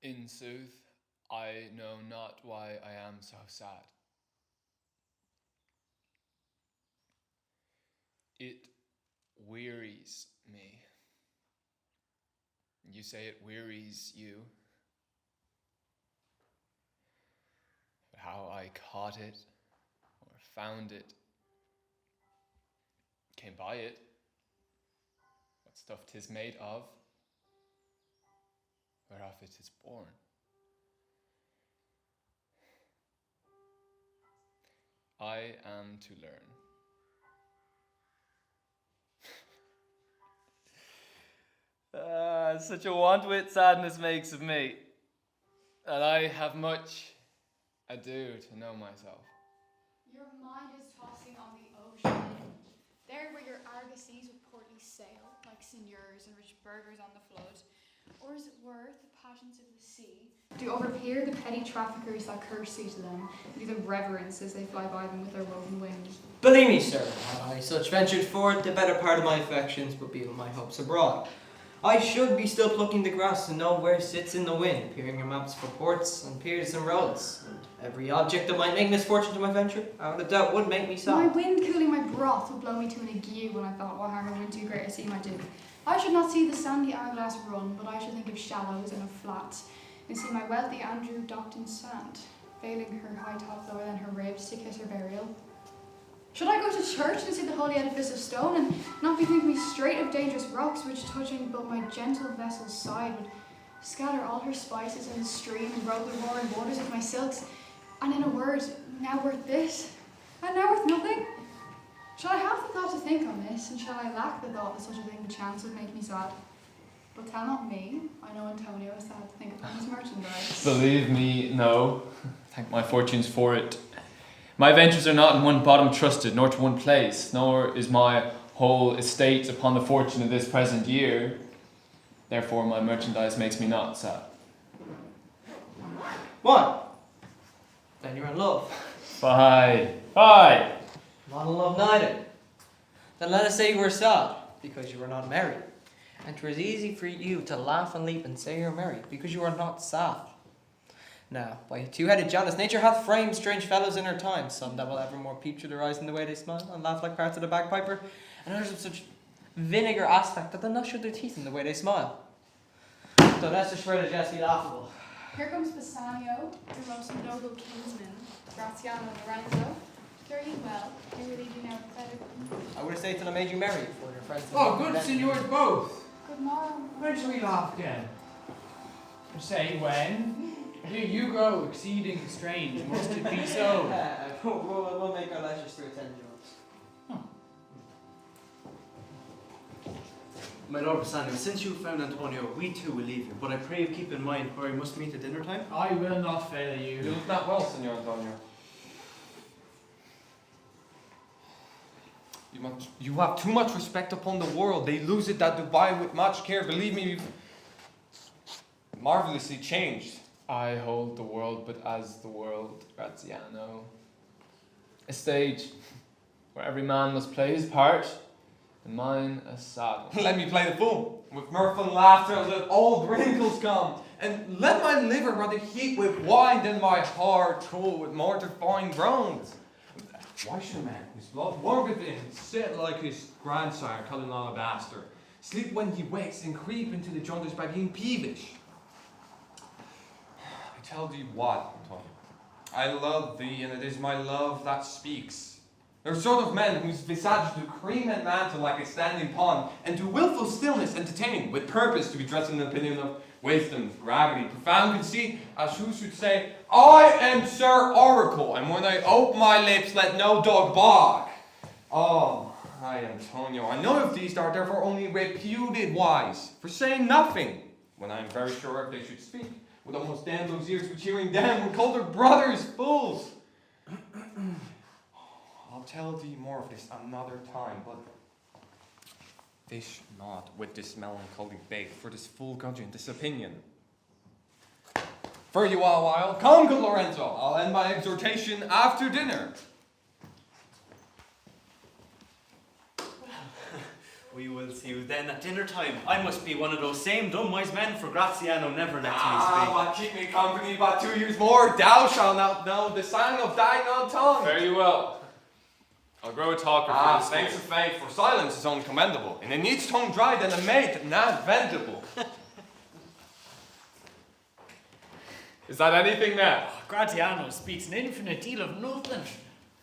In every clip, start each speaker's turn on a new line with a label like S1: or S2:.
S1: In sooth, I know not why I am so sad. It wearies me. You say it wearies you. But how I caught it, or found it, came by it, what stuff 'tis made of, whereof it is born. I am to learn. Such a want wit sadness makes of me, that I have much ado to know myself.
S2: Your mind is tossing on the ocean, there where your argosies with portly sail, like seigneurs and rich burghers on the flood, or as it were, the passions of the sea, do overpeer the petty traffickers that courtesy to them, and do them reverence as they fly by them with their woven wings.
S3: Believe me, sir, had I such ventured forth, the better part of my affections would be with my hopes abroad. I should be still plucking the grass to know where sits in the wind, peering in maps for ports and piers and roads, and every object that might make misfortune to my venture, out of doubt would make me
S2: My
S3: sad.
S2: wind cooling my broth would blow me to an ague when I thought what harm a wind too great a sea might do. I should not see the sandy hourglass run, but I should think of shallows and of flats, and see my wealthy Andrew docked in sand, veiling her high top lower than her ribs to kiss her burial. Should I go to church and see the holy edifice of stone, and not bethink me straight of dangerous rocks, which touching but my gentle vessel's side would scatter all her spices in the stream and robe the roaring waters with my silks, and in a word, now worth this, and now worth nothing? Shall I have the thought to think on this, and shall I lack the thought that such a thing chance would make me sad? But tell not me, I know Antonio is sad to think upon his merchandise.
S1: Believe me, no. Thank my fortunes for it. My ventures are not in one bottom trusted, nor to one place, nor is my whole estate upon the fortune of this present year. Therefore my merchandise makes me not sad.
S3: What? Then you're in love.
S1: Fie, fie!
S3: Not in love neither. Then let us say you were sad, because you were not merry. And 'twas easy for you to laugh and leap and say you're merry, because you are not sad. Now, by a two-headed Janus, nature hath framed strange fellows in her time, some that will evermore peep through their eyes in the way they smile, and laugh like parts of the bagpiper, and others of such vinegar aspect that they'll not show their teeth in the way they smile. So that's just for the Jesse laughable.
S2: Here comes Bassanio, your most noble kinsman, Graziano Lorenzo. Fare you well, I relieve you now better.
S3: I would have said that I made you merry for your friends.
S4: Oh, good signors both.
S2: Good morrow.
S4: When shall we laugh again? Say when? Here you grow exceeding strange, must it be so?
S3: We'll make our leisures through 10 jokes.
S5: My Lord Bassanio, since you found Antonio, we too will leave you, but I pray you keep in mind where we must meet at dinner time.
S4: I will not fail
S1: You
S4: you.
S1: look not well, Signor Antonio.
S6: You have too much respect upon the world. They lose it that do buy with much care. Believe me, you've marvelously changed.
S1: I hold the world but as the world, Graziano. A stage where every man must play his part, and mine a sad one.
S6: Let me play the fool. With mirth and laughter, let old wrinkles come. And let my liver rather heat with wine than my heart cool with mortifying groans. Why should a man whose blood warm within sit like his grandsire, calling on a bastard, sleep when he wakes, and creep into the jaundice by being peevish? I tell thee what, Antonio, I love thee, and it is my love that speaks. There are sort of men whose visage do cream and mantle like a standing pond, and do wilful stillness entertain, with purpose to be dressed in the opinion of wisdom, gravity, profound conceit, as who should say, I am Sir Oracle, and when I open my lips, let no dog bark. Oh, Antonio, I know of these are therefore only reputed wise, for saying nothing, when I am very sure if they should speak, would almost damn those ears which hearing them would call their brothers fools. I'll tell thee more of this another time, but fish not with this melancholy bait for this full gudgeon, this opinion. For you all a while, come, good Lorenzo, I'll end my exhortation after dinner.
S5: We will see you then at dinner time. I must be one of those same dumb wise men, for Graziano never lets me speak.
S6: But keep me company about 2 years more. Thou shalt not know the sang of thine own tongue.
S1: Very well. I'll grow a talker for this.
S6: Thanks of faith, for silence is only commendable. And it needs tongue dry than a maid not vendible.
S1: Is that anything now?
S4: Graziano speaks an infinite deal of nothing.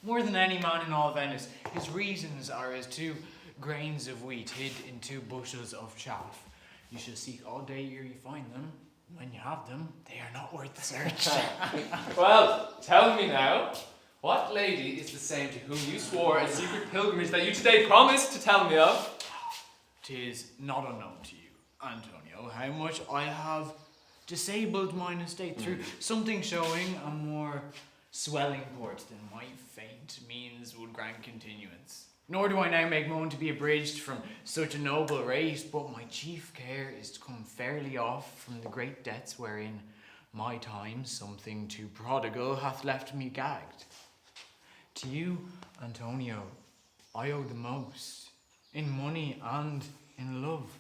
S4: More than any man in all Venice, his reasons are as 2 grains of wheat hid in 2 bushels of chaff. You shall seek all day ere you find them. When you have them, they are not worth the search.
S1: Well, tell me now, what lady is the same to whom you swore a secret pilgrimage that you today promised to tell me of?
S4: 'Tis not unknown to you, Antonio, how much I have disabled mine estate through something showing a more swelling port than my faint means would grant continuance. Nor do I now make moan to be abridged from such a noble race, but my chief care is to come fairly off from the great debts wherein my time something too prodigal hath left me gagged. To you, Antonio, I owe the most, in money and in love.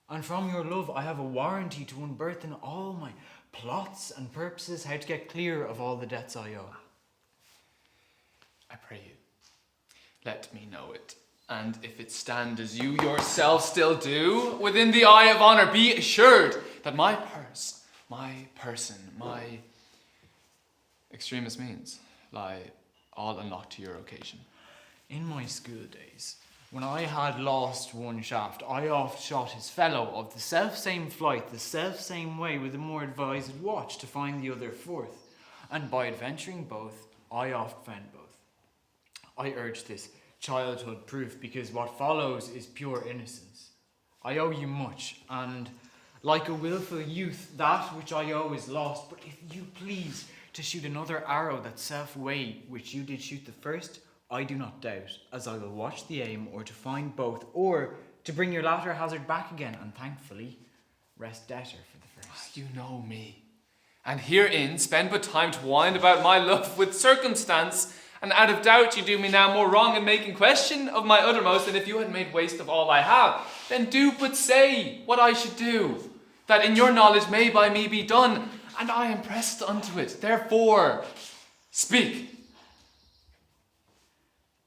S4: And from your love I have a warranty to unburthen all my plots and purposes, how to get clear of all the debts I owe.
S1: I pray you, let me know it. And if it stand as you yourself still do, within the eye of honour, be assured that my purse, my person, my extremest means lie all unlocked to your occasion.
S4: In my school days, when I had lost one shaft, I oft shot his fellow of the self-same flight, the self-same way, with a more advised watch to find the other forth. And by adventuring both, I oft found both. I urge this childhood proof, because what follows is pure innocence. I owe you much, and like a wilful youth, that which I owe is lost. But if you please to shoot another arrow that self-way which you did shoot the first, I do not doubt, as I will watch the aim, or to find both, or to bring your latter hazard back again, and thankfully rest debtor for the first.
S1: You know me, and herein spend but time to wind about my love with circumstance, and out of doubt you do me now more wrong in making question of my uttermost than if you had made waste of all I have. Then do but say what I should do, that in your knowledge may by me be done, and I am pressed unto it. Therefore, speak.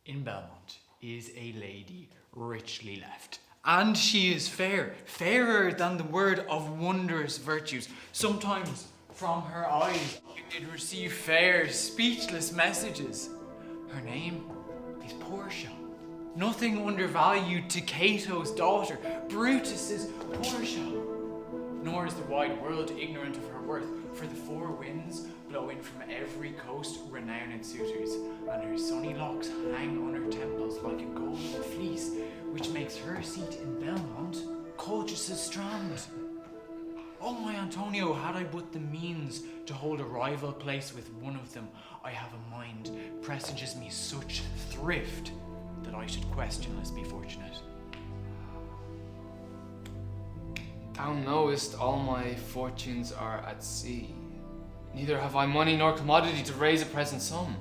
S4: In Belmont is a lady richly left, and she is fair, fairer than the word of wondrous virtues. Sometimes from her eyes I did receive fair, speechless messages. Her name is Portia, nothing undervalued to Cato's daughter, Brutus's Portia. Nor is the wide world ignorant of her worth, for the 4 winds blow in from every coast renowned suitors, and her sunny locks hang on her temples like a golden fleece, which makes her seat in Belmont Colchis' strand. Oh my Antonio, had I but the means to hold a rival place with one of them, I have a mind presages me such thrift that I should questionless be fortunate.
S1: Thou knowest all my fortunes are at sea. Neither have I money nor commodity to raise a present sum.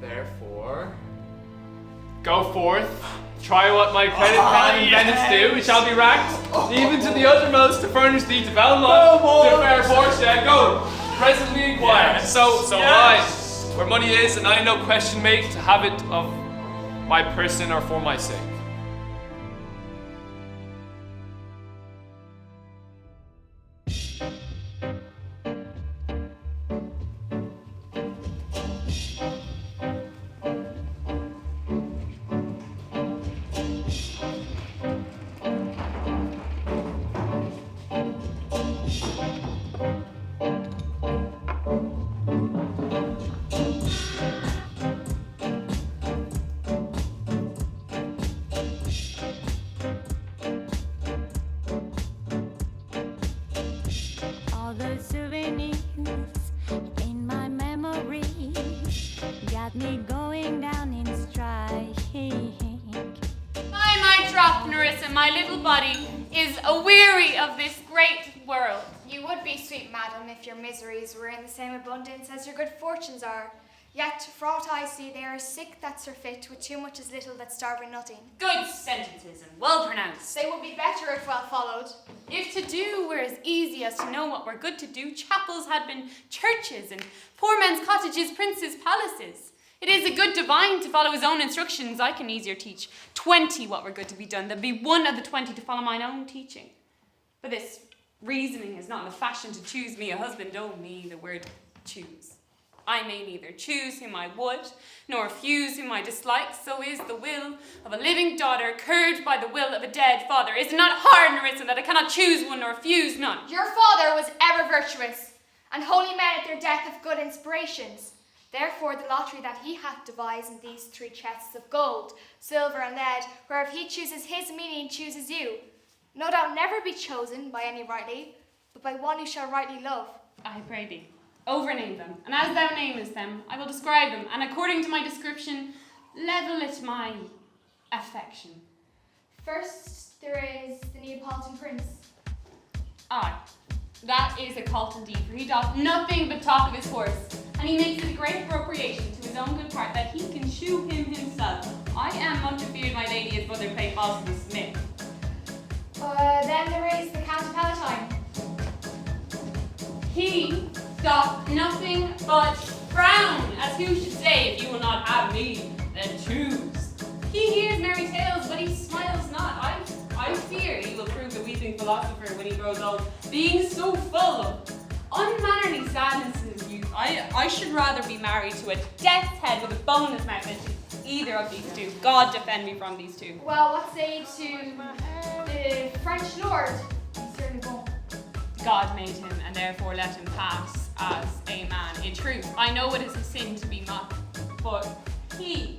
S1: Therefore, go forth, try what my credit can in Venice do, it shall be racked, even to the uttermost to furnish thee to Belmont, to fair Portia, go, presently inquire. And so I, where money is, and I no question make to have it of my person or for my sake.
S7: All the souvenirs in my memory got me going down in strike.
S8: My troth, Nerissa, my little body, is aweary of this great world. You would be, sweet madam, if your miseries were in the same abundance as your good fortunes are. Yet, for aught I see, they are sick that surfeit, with too much as little that starve in nothing.
S9: Good sentences and well pronounced.
S8: They would be better if well followed.
S9: If to do were as easy as to know what were good to do, chapels had been churches, and poor men's cottages princes' palaces. It is a good divine to follow his own instructions. I can easier teach 20 what were good to be done than be one of the 20 to follow mine own teaching. For this reasoning is not in the fashion to choose me a husband, oh me, the word choose. I may neither choose whom I would, nor refuse whom I dislike. So is the will of a living daughter curbed by the will of a dead father. Is it not hard, Nerissa, that I cannot choose one nor refuse none?
S8: Your father was ever virtuous, and holy men at their death have good inspirations. Therefore the lottery that he hath devised in these 3 chests of gold, silver, and lead, whereof he chooses his meaning, chooses you. No doubt never be chosen by any rightly, but by one who shall rightly love.
S9: I pray thee, overname them, and as thou namest them, I will describe them, and according to my description, level it my affection.
S8: First, there is the Neapolitan prince.
S9: Aye, that is a cult indeed, for he doth nothing but talk of his horse, and he makes it a great appropriation to his own good part that he can shoe him himself. I am much afeard my lady his brother play false with the smith.
S8: Then there is the Count Palatine.
S9: He doth nothing but frown, as who should say, if you will not have me, then choose. He hears merry tales, but he smiles not. I fear he will prove the weeping philosopher when he grows old, being so full of unmannerly sadness in his youth. I should rather be married to a death's head with a bone in his mouth than to either of these two. God defend me from these two.
S8: Well, what say to the French lord, Monsieur Le Bon?
S9: God made him, and therefore let him pass as a man. In truth, I know it is a sin to be mocked, but he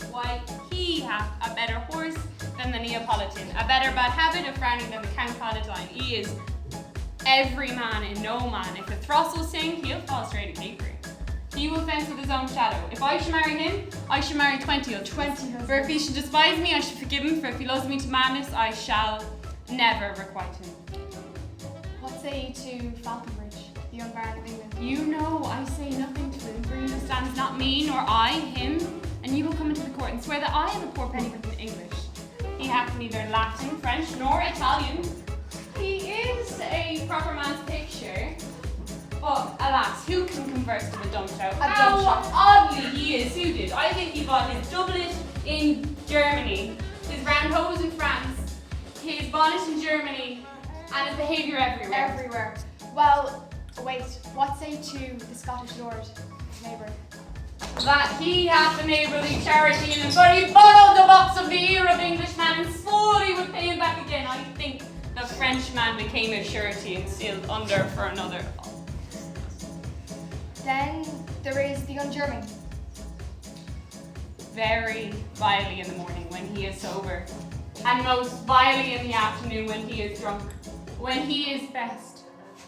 S9: hath a better horse than the Neapolitan, a better bad habit of frowning than the Count Palatine. He is every man in no man. If the throstle sing, he'll fall straight a capering. He will fence with his own shadow. If I should marry him, I should marry 20 of 20. For if he should despise me, I should forgive him. For if he loves me to madness, I shall never requite him.
S2: What say you to Falconbridge, the young Baron of England?
S9: You know I say nothing to him, for he understands not me nor I him, and you will come into the court and swear that I am a poor penny with an English. He hath neither Latin, French, nor Italian. He is a proper man's picture, but alas, who can converse with a dumb shout? How oddly he is suited. I think he bought his doublet in Germany, his round hose in France, his bonnet in Germany, and his behaviour everywhere.
S2: Everywhere. Well, wait, what say you to the Scottish lord, his neighbour?
S9: That he hath a neighbourly charity in him, for he borrowed the box of the ear of the Englishman and swore he would pay him back again. I think the Frenchman became a surety and sealed under for another.
S8: Then there is the young German.
S9: Very vilely in the morning when he is sober, and most vilely in the afternoon when he is drunk. When he is best,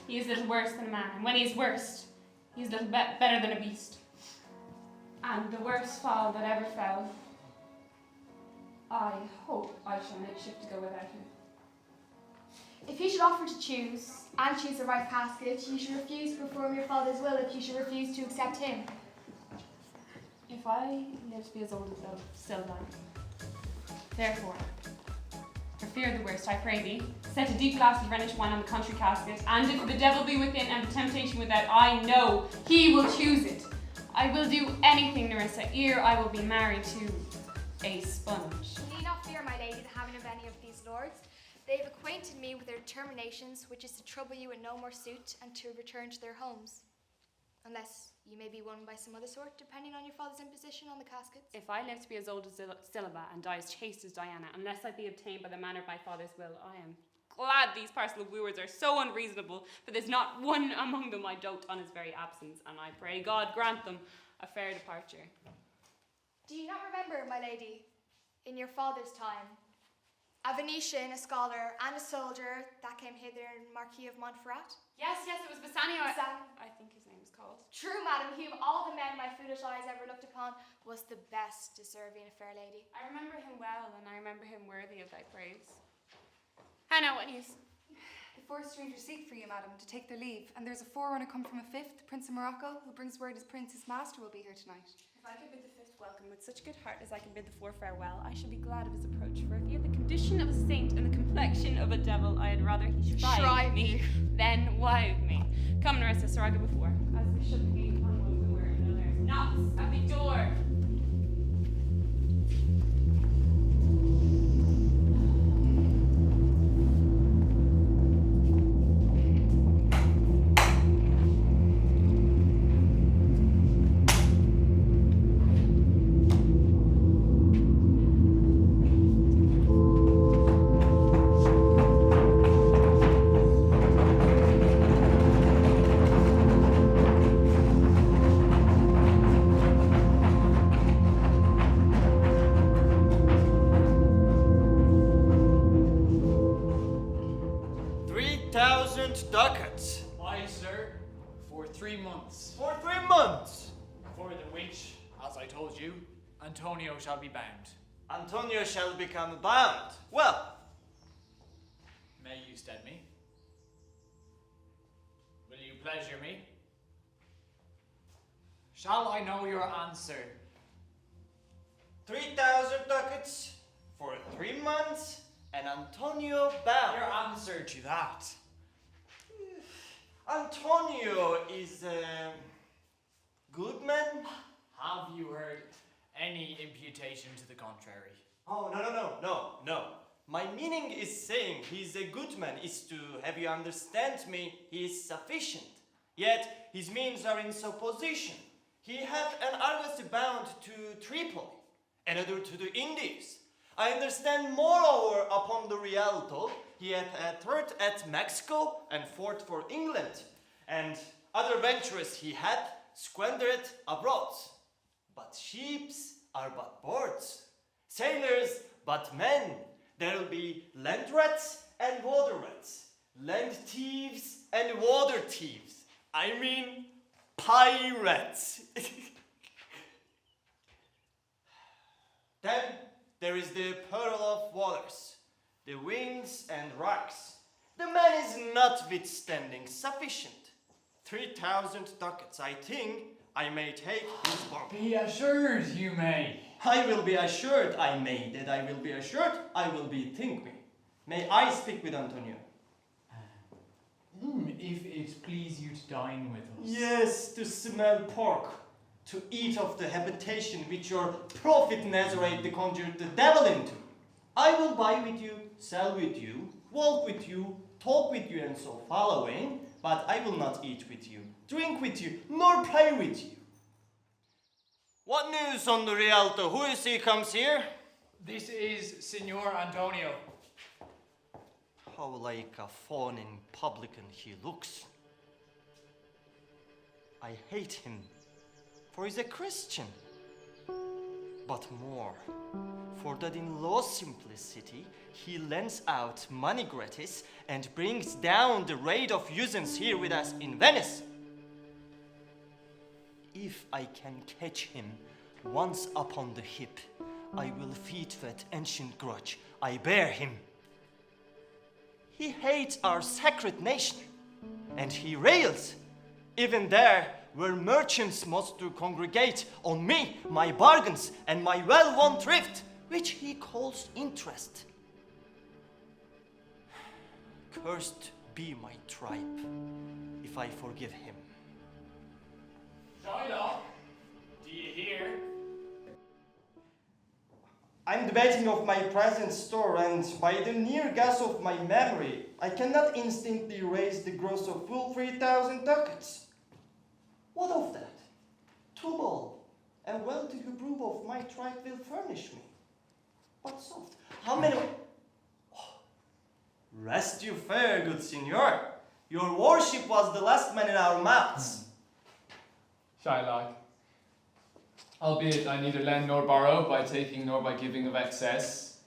S9: he is little worse than a man, and when he is worst, he is little better than a beast. And the worst fall that ever fell, I hope I shall make shift to go without him.
S8: If you should offer to choose, and choose the right casket, you should refuse to perform your father's will if you should refuse to accept him.
S9: If I live to be as old as Sylva, therefore, for fear of the worst, I pray thee, set a deep glass of Rhenish wine on the country casket, and if the devil be within and the temptation without, I know he will choose it. I will do anything, Nerissa, ere I will be married to a sponge.
S8: You need not fear, my lady, the having of any of these lords. They have acquainted me with their determinations, which is to trouble you in no more suit and to return to their homes. Unless you may be won by some other sort, depending on your father's imposition on the caskets.
S9: If I live to be as old as Sylva and die as chaste as Diana, unless I be obtained by the manner of my father's will, I am glad these parcel of wooers are so unreasonable, for there's not one among them I dote on his very absence, and I pray God grant them a fair departure.
S8: Do you not remember, my lady, in your father's time, a Venetian, a scholar, and a soldier that came hither in Marquis of Montferrat?
S9: Yes, it was Bassanio.
S8: Bassanio.
S9: I think his name is called.
S8: True, madam, he of all the men my foolish eyes ever looked upon was the best deserving a fair lady.
S9: I remember him well, and I remember him worthy of thy praise. I know what news.
S10: The 4 strangers seek for you, madam, to take their leave, and there's a forerunner come from a 5th, Prince of Morocco, who brings word his prince's master will be here tonight.
S9: If I could bid the 5th welcome with such good heart as I can bid the 4 farewell, I should be glad of his approach, for if he had the condition of a saint and the complexion of a devil, I had rather he shrive me than wive me. Come, Narissa, so I go before. As we should be on one the word, and there's knocks at the door.
S3: Ducats.
S4: Why, sir, for 3 months.
S3: For 3 months.
S4: For the which, as I told you, Antonio shall be bound.
S3: Antonio shall become bound. Well,
S4: may you stead me? Will you pleasure me? Shall I know your answer?
S3: 3,000 ducats for 3 months and Antonio bound.
S4: Your answer to that?
S3: Antonio is a good man.
S4: Have you heard any imputation to the contrary?
S3: Oh, no. My meaning is saying he's a good man is to have you understand me, he is sufficient. Yet his means are in supposition. He hath an argosy bound to Tripoli, another to the Indies. I understand moreover upon the Rialto, he hath a 3rd at Mexico and 4th for England, and other ventures he hath squandered abroad. But ships are but boards, sailors but men. There'll be land rats and water rats, land thieves and water thieves. I mean pirates. Then there is the pearl of waters, the winds and rocks. The man is notwithstanding sufficient. 3,000 ducats, I think I may take his bond.
S4: Be assured you may.
S3: I will be assured I may, that I will be assured I will be think me. May I speak with Antonio?
S4: If it please you to dine with us.
S3: Yes, to smell pork, to eat of the habitation which your prophet Nazareth conjured the devil into. I will buy with you, sell with you, walk with you, talk with you and so following, but I will not eat with you, drink with you, nor pray with you. What news on the Rialto? Who is he comes here?
S4: This is Signor Antonio.
S3: How like a fawning publican he looks. I hate him, for he's a Christian. But more, for that in low simplicity he lends out money gratis and brings down the rate of usance here with us in Venice. If I can catch him once upon the hip, I will feed that ancient grudge I bear him. He hates our sacred nation, and he rails, even there where merchants must to congregate on me, my bargains, and my well-won thrift, which he calls interest. Cursed be my tribe, if I forgive him.
S4: Shylock, do you hear?
S3: I'm debating of my present store, and by the near guess of my memory, I cannot instantly raise the gross of full 3,000 ducats. What of that? Tubal, and wealthy Hebrew of my tribe will furnish me. But soft, how many... Oh, rest you fair, good signor. Your worship was the last man in our mouths.
S1: Shylock, albeit I neither lend nor borrow, by taking nor by giving of excess,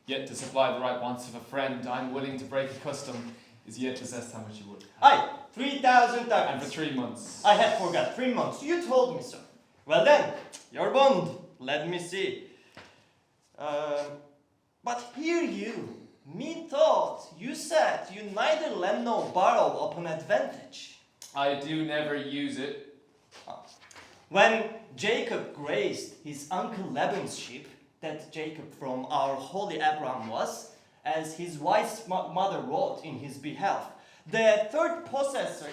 S1: yet to supply the right wants of a friend, I'm willing to break a custom, is yet assessed how much you would.
S3: Aye, 3,000 ducats.
S1: And for 3 months.
S3: I had forgot, 3 months. You told me so. Well then, your bond. Let me see. But hear you,
S11: Methought you said you neither lend nor borrow upon advantage.
S1: I do never use it.
S11: When Jacob grazed his uncle Laban's sheep, that Jacob from our holy Abraham was, as his wise mother wrote in his behalf, the third possessor,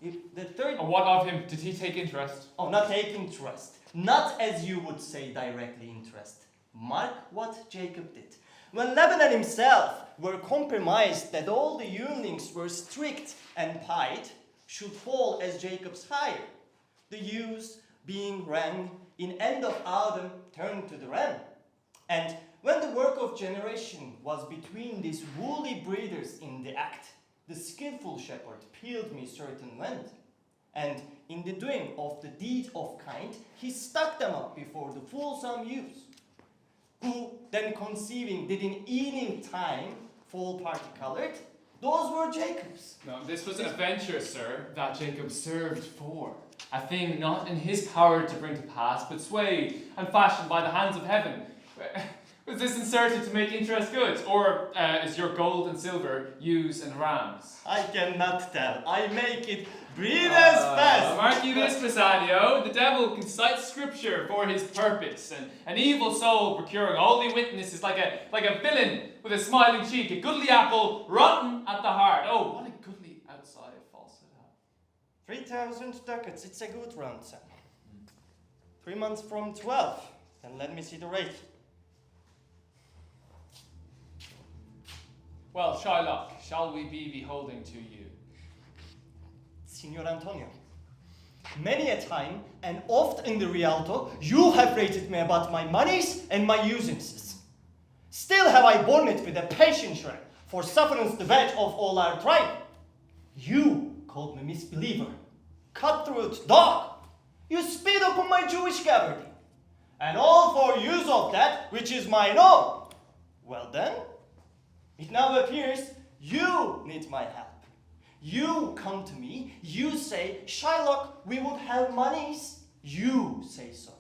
S11: the third...
S1: What of him? Did he take interest?
S11: Oh, not take interest. Not as you would say directly interest. Mark what Jacob did. When Laban and himself were compromised that all the yearlings were strict and pied, should fall as Jacob's hire. The ewes, being ran in end of autumn, turned to the ram. And when the work of generation was between these woolly breeders in the act, the skillful shepherd peeled me certain land. And in the doing of the deed of kind, he stuck them up before the fulsome ewes, who then conceiving did in evening time fall party-colored. Those were Jacob's.
S1: No, this was a venture, sir, that Jacob served for. A thing not in his power to bring to pass, but swayed and fashioned by the hands of heaven. Was this inserted to make interest goods, or is your gold and silver ewes and rams?
S11: I cannot tell. I make it breathe as fast.
S1: Mark you this, Bassanio, the devil can cite scripture for his purpose, and an evil soul procuring holy witness is like a villain with a smiling cheek, a goodly apple rotten at the heart. Oh, what a goodly outside falsehood.
S11: 3,000 ducats, it's a good round sum. 3 months from 12, then let me see the rate.
S1: Well, Shylock, shall we be beholding to you?
S11: Signor Antonio, many a time and oft in the Rialto, you have rated me about my monies and my usances. Still have I borne it with a patience for sufferance the wedge of all our tribe. You called me misbeliever, cutthroat dog. You spit upon my Jewish gabardine, and all for use of that which is mine own. Well then, it now appears you need my help. You come to me, you say, Shylock, we would have monies. You say so.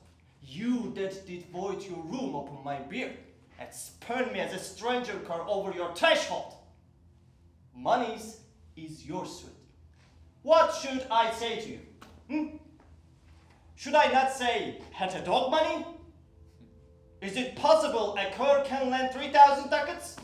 S11: You that did void your rule upon my beard, and spurn me as a stranger car over your threshold. Monies is your suit. What should I say to you? Should I not say, had a dog money? Is it possible a cur can lend 3,000 ducats?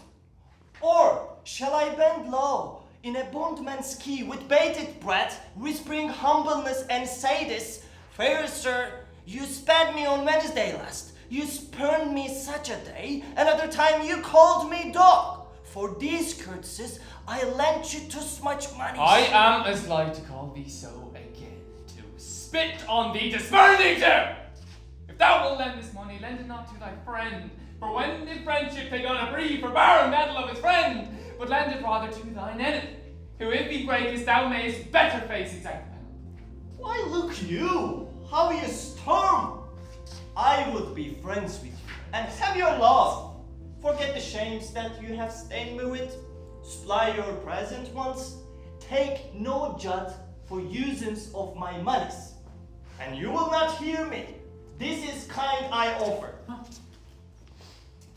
S11: Or shall I bend low in a bondman's key with bated breath, whispering humbleness and say this, fair sir, you sped me on Wednesday last, you spurned me such a day, another time you called me dog. For these courtesies I lent you too much money.
S1: I am as like to call thee so again, to spit on thee, to spurn thee to! If thou wilt lend this money, lend it not to thy friend, for when did friendship take on a brief for barren metal of his friend, but lend it rather to thine enemy, who if he breakest thou mayest better face exact penalty.
S11: Why look you, how you storm! I would be friends with you, and have your love. Forget the shames that you have stained me with, supply your present ones, take no jot for usance of my monies, and you will not hear me. This is kind I offer.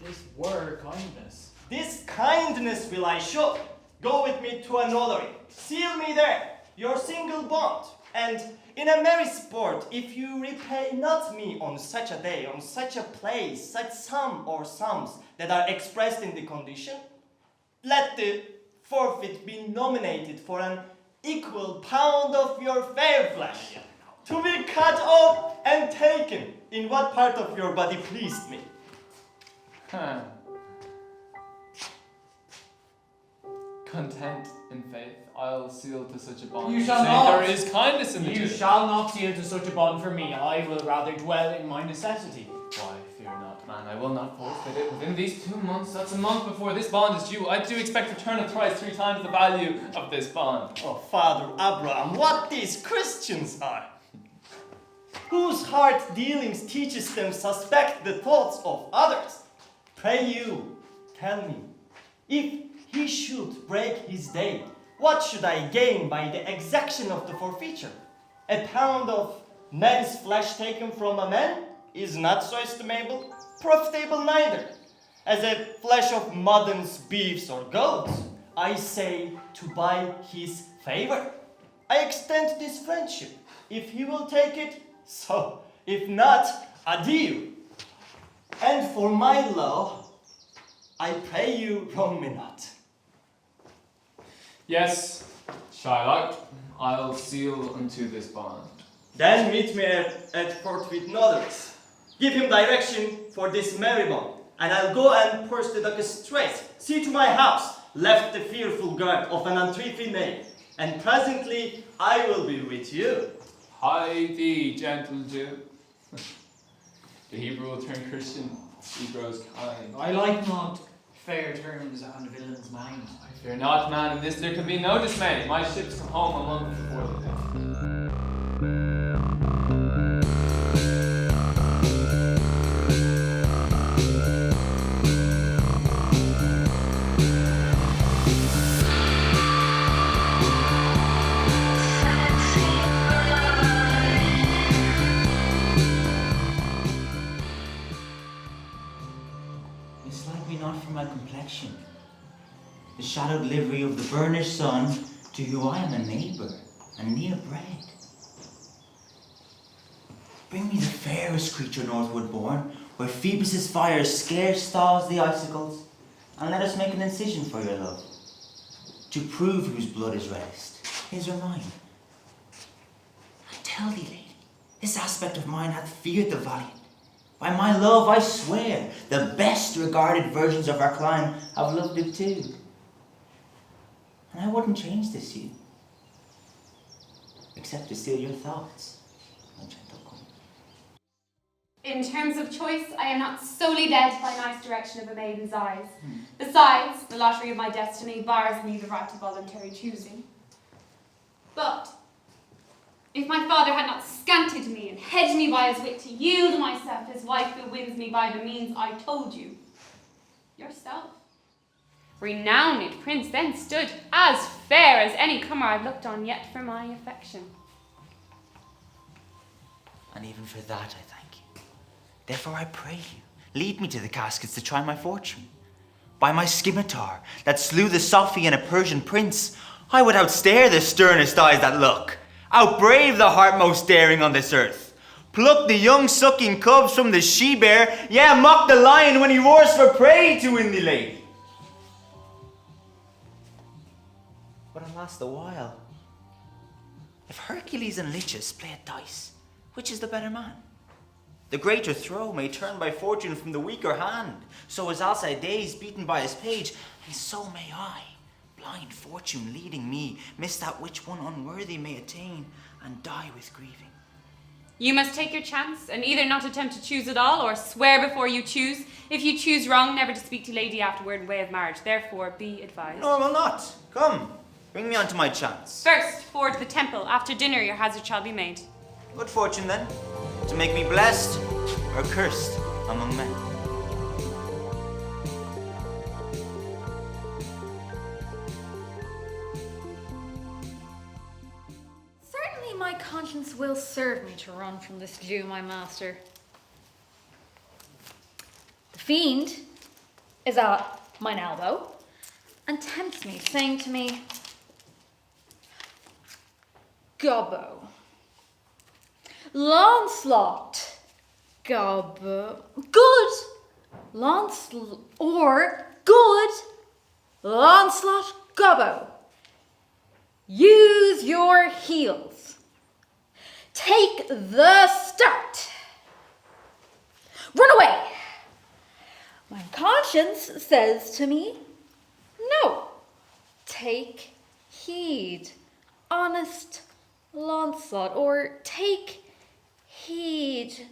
S4: This were kindness.
S11: This kindness will I show. Go with me to a notary. Seal me there, your single bond. And in a merry sport, if you repay not me on such a day, on such a place, such sum or sums that are expressed in the condition, let the forfeit be nominated for an equal pound of your fair flesh, to be cut off and taken in what part of your body pleased me.
S1: Content in faith, I'll seal to such a bond.
S4: You shall
S1: Say
S4: not.
S1: There is kindness in the
S4: You
S1: two.
S4: shall not seal to such a bond for me. I will rather dwell in my necessity.
S1: Why, fear not, man. I will not forfeit it within these 2 months. That's a month before this bond is due. I do expect return of thrice 3 times the value of this bond.
S11: Oh, Father Abraham, what these Christians are! Whose heart dealings teaches them suspect the thoughts of others? Pray you, tell me, if he should break his day, what should I gain by the exaction of the forfeiture? A pound of man's flesh taken from a man is not so estimable, profitable neither. as a flesh of muttons, beefs, or goats. I say to buy his favor. I extend this friendship. If he will take it, so. If not, adieu. And for my love, I pray you wrong me not.
S1: Yes, Shylock, I'll seal unto this bond.
S11: Then meet me at Port with Northers. Give him direction for this merry bond, and I'll go and push the duck straight. See to my house, left the fearful guard of an untrithful maid, and presently I will be with you.
S1: Hide thee, gentle Jew. The Hebrew will turn Christian, he grows kind.
S4: I like not fair terms and villain's mind.
S1: I fear not, man, in this there can be no dismay. My ships come home a month before the day.
S12: It's like me not for my complexion, the shadowed livery of the burnished sun, to who I am a neighbour and near bred. Bring me the fairest creature northward born, where Phoebus' fire scarce thaws the icicles, and let us make an incision for your love, to prove whose blood is reddest, his or mine. I tell thee, lady, this aspect of mine hath feared the valiant. By my love, I swear, the best regarded virgins of our clime have loved it too. And I wouldn't change this hue, except to steal your thoughts, my gentle queen.
S9: In terms of choice, I am not solely led by nice direction of a maiden's eyes. Besides, the lottery of my destiny bars me the right to voluntary choosing. But if my father had not scanted me and hedged me by his wit to yield myself his wife who wins me by the means I told you, yourself. Renowned prince then stood, as fair as any comer I've looked on yet for my affection.
S12: And even for that I thank you. Therefore I pray you, lead me to the caskets to try my fortune. By my scimitar that slew the Sophian, a Persian prince, I would outstare the sternest eyes that look, outbrave the heart most daring on this earth, pluck the young sucking cubs from the she-bear, yeah, mock the lion when he roars for prey to win the lady. But alas the while, if Hercules and Lichas play at dice, which is the better man? The greater throw may turn by fortune from the weaker hand, so is Alcides beaten by his page, and so may I, blind fortune leading me, miss that which one unworthy may attain, and die with grieving.
S9: You must take your chance, and either not attempt to choose at all, or swear before you choose. If you choose wrong, never to speak to lady afterward in way of marriage. Therefore, be advised.
S12: No, I will not. Come, bring me on to my chance.
S9: First, forward to the temple. After dinner, your hazard shall be made.
S12: Good fortune, then, to make me blessed or cursed among men.
S13: Certainly my conscience will serve me to run from this Jew, my master. The fiend is at mine elbow and tempts me, saying to me, Gobbo, Lancelot, Gobbo, good, good, Lancelot, Gobbo, use your heels, take the start, run away. My conscience says to me, no, take heed, honest Lancelot, or take heed,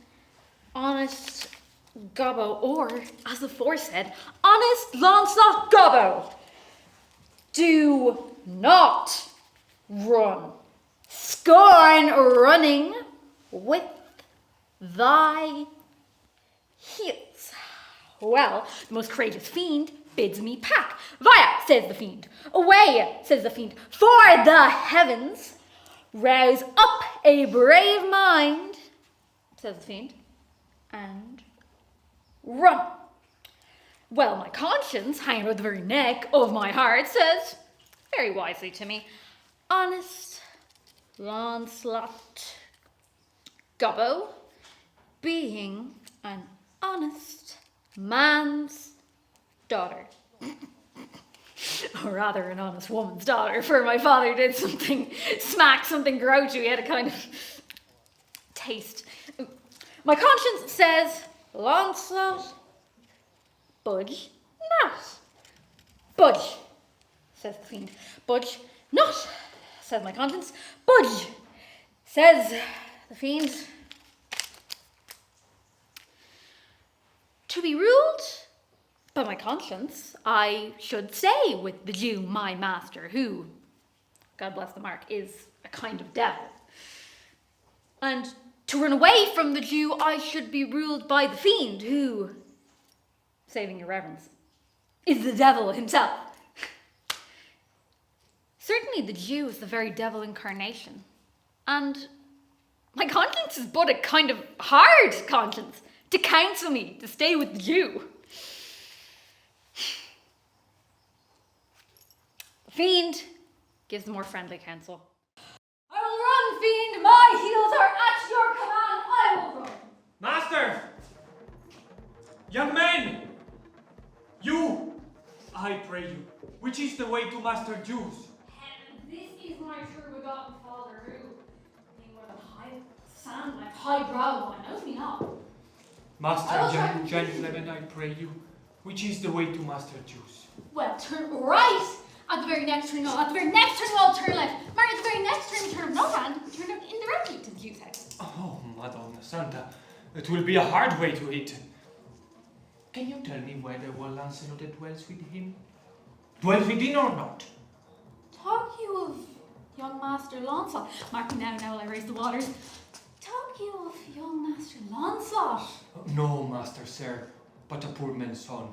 S13: honest Gobbo, or, as the aforesaid, honest Lancelot Gobbo. Do not run. Scorn running with thy heels. Well, the most courageous fiend bids me pack. Via, says the fiend. Away, says the fiend, for the heavens. Rouse up a brave mind, says the fiend, and run. Well, my conscience, hanging about the very neck of my heart, says, very wisely to me, honest Lancelot Gobbo, being an honest man's daughter. Or rather, an honest woman's daughter, for my father did something grouchy. He had a kind of taste. My conscience says, Lancelot, budge not. Budge, says the fiend. Budge not, says my conscience. Budge, says the fiend. To be ruled by my conscience, I should stay with the Jew, my master, who, God bless the mark, is a kind of devil. And to run away from the Jew, I should be ruled by the fiend, who, saving your reverence, is the devil himself. Certainly the Jew is the very devil incarnation. And my conscience is but a kind of hard conscience to counsel me to stay with the Jew. The fiend gives the more friendly counsel. I will run, fiend, my heels are at your command, I will run.
S14: Master! Young men! You! I pray you, which is the way to Master Jews?
S13: Heaven, this is my true begotten father, who, being one of the high sand and high brow one, knows me not.
S14: Master, gentlemen, I pray you, which is the way to Master Jews?
S13: Well, turn right at the very next turn, at the very next turn, well, turn left. Marry, at the very next turn, turn no hand, turn out indirectly to the Jew's house.
S14: Oh, Madonna Santa, it will be a hard way to it. Can you tell me whether Lancelot dwells with him? Dwells within or not?
S13: Talk you of young Master Lancelot. Mark me now while I raise the waters. Talk you of young Master Lancelot.
S14: No, Master, sir, but a poor man's son.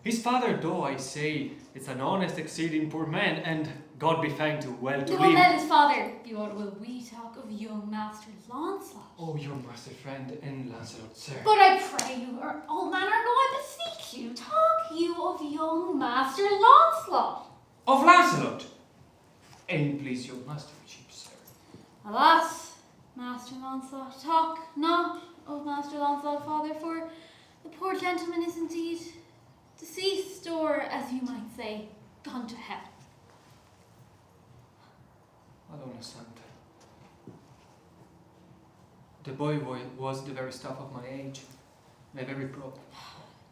S14: His father, though I say, is an honest, exceeding poor man, and God be thanked to well to
S13: Well,
S14: live.
S13: let his father be what will we talk of young Master Lancelot.
S14: Oh, your master friend and Lancelot, sir.
S13: But I pray you, old man, or go I beseech you, talk you of young Master Lancelot.
S14: Of Lancelot? And please your mastership, sir.
S13: Alas, Master Lancelot, talk not of Master Lancelot, father, for the poor gentleman is indeed deceased, or, as you might say, gone to hell.
S14: Madonna Santa. The boy was the very stuff of my age, my very prop.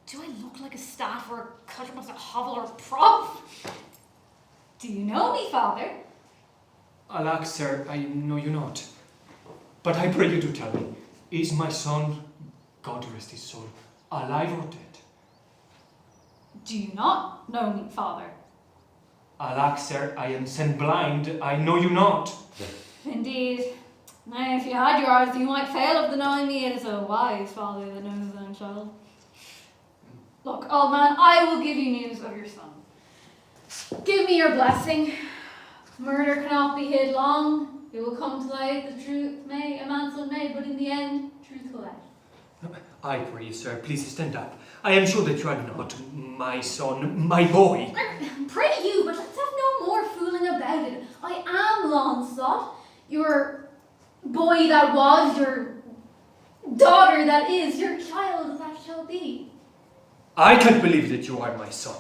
S13: Do I look like a staff or a cutter must a hovel or a prop? Do you know me, father?
S14: Alack, sir, I know you not. But I pray you to tell me, is my son, God rest his soul, alive or dead?
S13: Do you not know me, father?
S14: Alack, sir, I am sent blind, I know you not.
S13: Indeed. Nay, if you had your eyes, you might fail of the knowing me. It is a wise father that knows his own child. Look, old man, I will give you news of your son. Give me your blessing. Murder cannot be hid long. It will come to light. The truth may, a man's son may, but in the end, truth will out.
S14: I pray you, sir, please stand up. I am sure that you are not my son, my boy.
S13: Pray you, but let's have no more fooling about it. I am Lancelot, your boy that was, your daughter that is, your child that shall be.
S14: I can't believe that you are my son.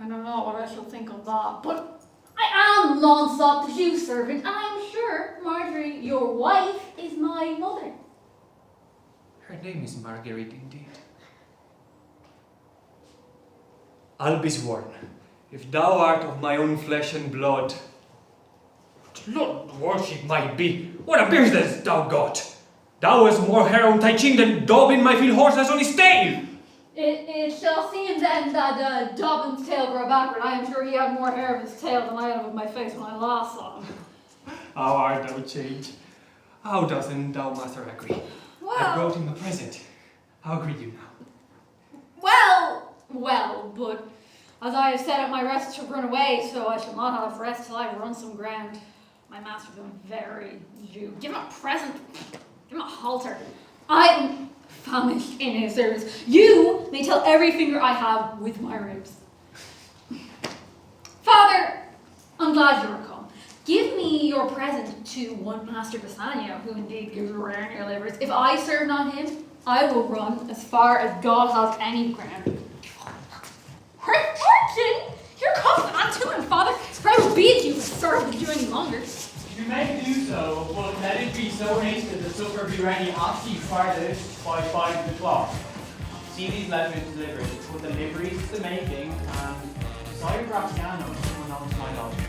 S13: I don't know what I shall think of that, but I am Lancelot, the Jew servant, and I am sure Marjorie, your wife, is my mother.
S14: Her name is Marguerite indeed. I'll be sworn, if thou art of my own flesh and blood, Lord worship might be, what a beard hast thou got? Thou hast more hair on thy chin than Dobbin my field horse has on his tail.
S13: It shall seem then that Dobbin's tail grew backward. I am sure he had more hair of his tail than I had of my face when I last saw him.
S14: How art thou changed? How doesn't thou, master, agree?
S13: Well,
S14: I brought him a present. How agree you now?
S13: Well, but as I have set up my rest to run away, so I shall not have rest till I run some ground. My master's been very Jew. Give him a present. Give him a halter. I'm famished in his service. You may tell every finger I have with my ribs. Father, I'm glad you are come. Give me your present to one Master Bassanio, who indeed gives rare your livers. If I serve not him, I will run as far as God has any ground. Fortune! You're confident to him, Father, for I will beat you if serve with you any longer.
S4: You may do so, but let it be so hasted that supper be ready after you fire this by 5 o'clock. See these letters delivered, put the liveries to the making, and desire Gratiano to come on to my lodging.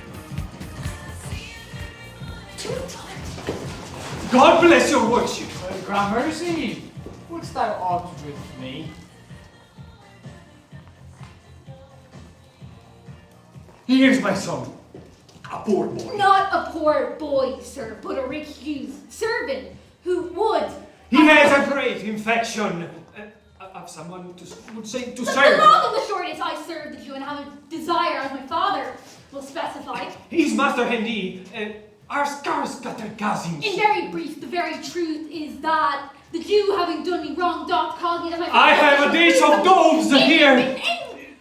S4: God bless your worship! Gramercy, wouldst thou aught with me? Here's my son, a poor boy.
S13: Not a poor boy, sir, but a rich youth, servant, who would...
S14: He has a great infection of someone would say to
S13: The
S14: serve.
S13: long and the short is I serve the Jew and have a desire, as my father will specify.
S14: He's master indeed. Our scars got their gazings.
S13: In very brief, the very truth is that the Jew, having done me wrong, doth cause me as my father...
S14: I have a dish of doves here.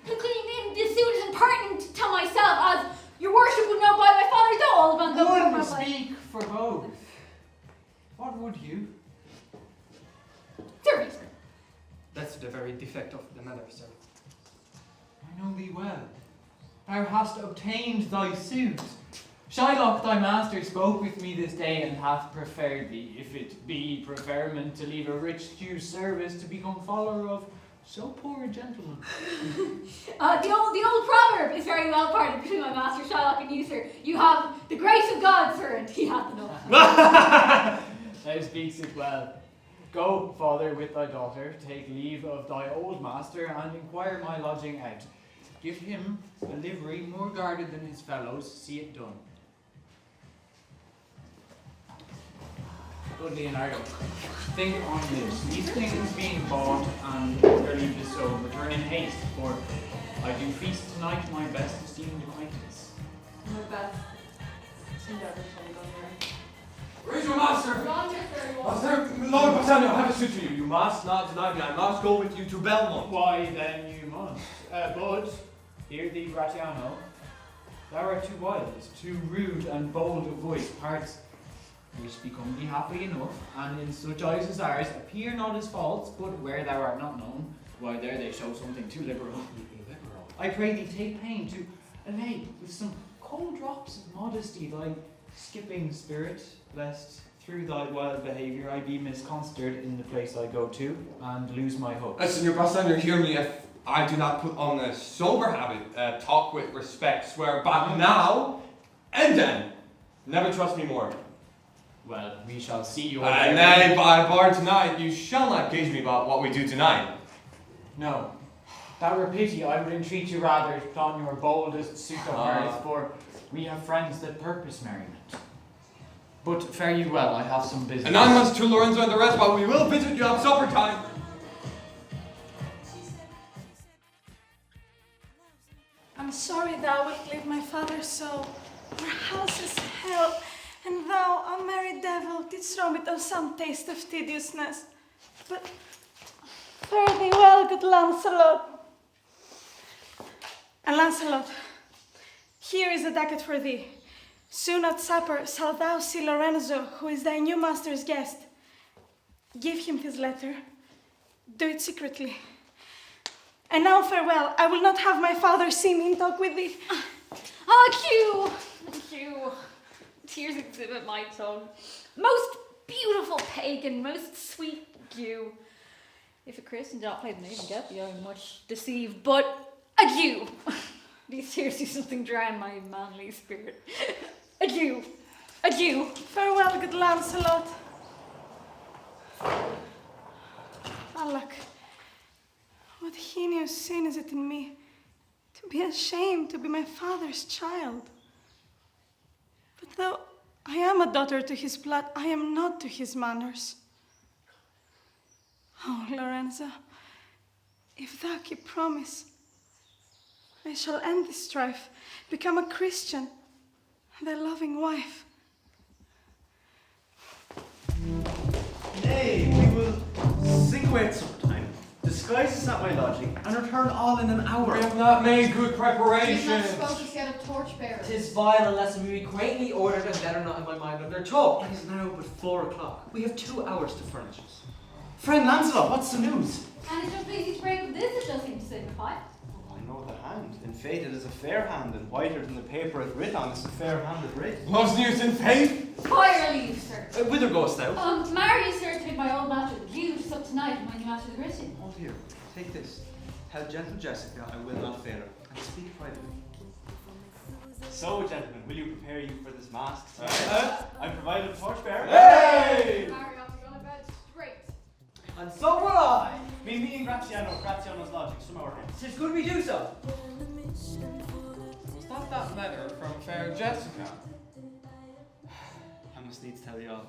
S13: Concluding this suit is impertinent to myself, as your worship would know by my father's all about the...
S4: One will speak for both. What would you?
S13: Serve you, sir.
S14: That's the very defect of the matter, sir.
S4: I know thee well. Thou hast obtained thy suit. Shylock thy master spoke with me this day and hath preferred thee, if it be preferment to leave a rich Jew's service to become follower of so poor a gentleman.
S13: The old proverb is very well parted between my master Shylock and you, sir. You have the grace of God, sir, and he hath enough.
S4: Thou speaks it well. Go, father, with thy daughter, take leave of thy old master, and inquire my lodging out. Give him a livery more guarded than his fellows, see it done. Good Leonardo, think on this. These things being bought and orderly bestowed, return in haste, for I do feast tonight my best esteemed acquaintance.
S10: My best. Endeavour shall be done here.
S6: Where's your master? Master, Lord Bassanio, I have a suit for you. You must not deny me. I must go with you to Belmont.
S4: Why then you must. Bud, hear thee, Gratiano. Thou art too wild, too rude and bold of voice, parts which become thee happy enough, and in such eyes as ours appear not as false, but where thou art not known, why there they show something too liberal. I pray thee take pain to allay with some cold drops of modesty thy skipping spirit, lest through thy wild behaviour I be misconstrued in the place I go to, and lose my hope.
S6: Senor Bassanio, hear me. If I do not put on the sober habit, talk with respect, swear back now, and then, never trust me more.
S4: Well, we shall see you.
S6: Nay, by bar tonight, you shall not gauge me about what we do tonight.
S4: No. That were pity, I would entreat you rather to put on your boldest suit of hers, for we have friends that purpose merriment. But fare you well, I have some business.
S6: Anonymous to Lorenzo and the rest, but we will visit you at supper time.
S15: I'm sorry thou wilt leave my father so. Our house is hell, and thou, a merry devil, didst rob it of some taste of tediousness. But fare thee well, good Lancelot. And Lancelot, here is a ducat for thee. Soon at supper shalt thou see Lorenzo, who is thy new master's guest. Give him this letter. Do it secretly. And now farewell. I will not have my father see me and talk with thee.
S13: Ah, Q. Tears exhibit my tongue. Most beautiful pagan, most sweet Jew. If a Christian did not play the name and get thee, I am much deceived, but adieu. These tears do something drown my manly spirit. Adieu.
S15: Farewell, good Lancelot. Alack, what heinous sin is it in me to be ashamed to be my father's child? But though I am a daughter to his blood, I am not to his manners. Oh, Lorenzo, if thou keep promise, I shall end this strife, become a Christian, thy loving wife.
S5: Nay, we will sing wait some time, disguise us at my lodging, and return all in an hour.
S6: We have not made good
S2: You've
S6: preparations.
S2: not spoken yet of torchbearers.
S3: 'Tis vile unless we be greatly ordered and better not in my mind under talk.
S5: It is now but 4 o'clock. We have 2 hours to furnish us. Friend Lancelot, what's the news?
S13: And it's just easy to break with this, it does seem to signify.
S5: I know the hand. In fate it is a fair hand, and whiter than the paper it writ on is a fair hand that writ.
S6: Love's news in faith?
S13: Fire leave, sir.
S5: Whither goest thou?
S13: Marry, sir, to my old master, the Jew, just up tonight, and my new master, the Christian.
S5: Oh dear, take this. Tell gentle Jessica I will not fail her, and speak privately. So, gentlemen, will you prepare you for this mask? I provided a torchbearer.
S2: Hey! Marry, I'll be on about straight.
S5: And so will I. Me meeting Graziano's lodging some hour hence.
S3: 'Tis good we do so.
S6: Was that letter from fair Jessica?
S5: I must needs tell you all.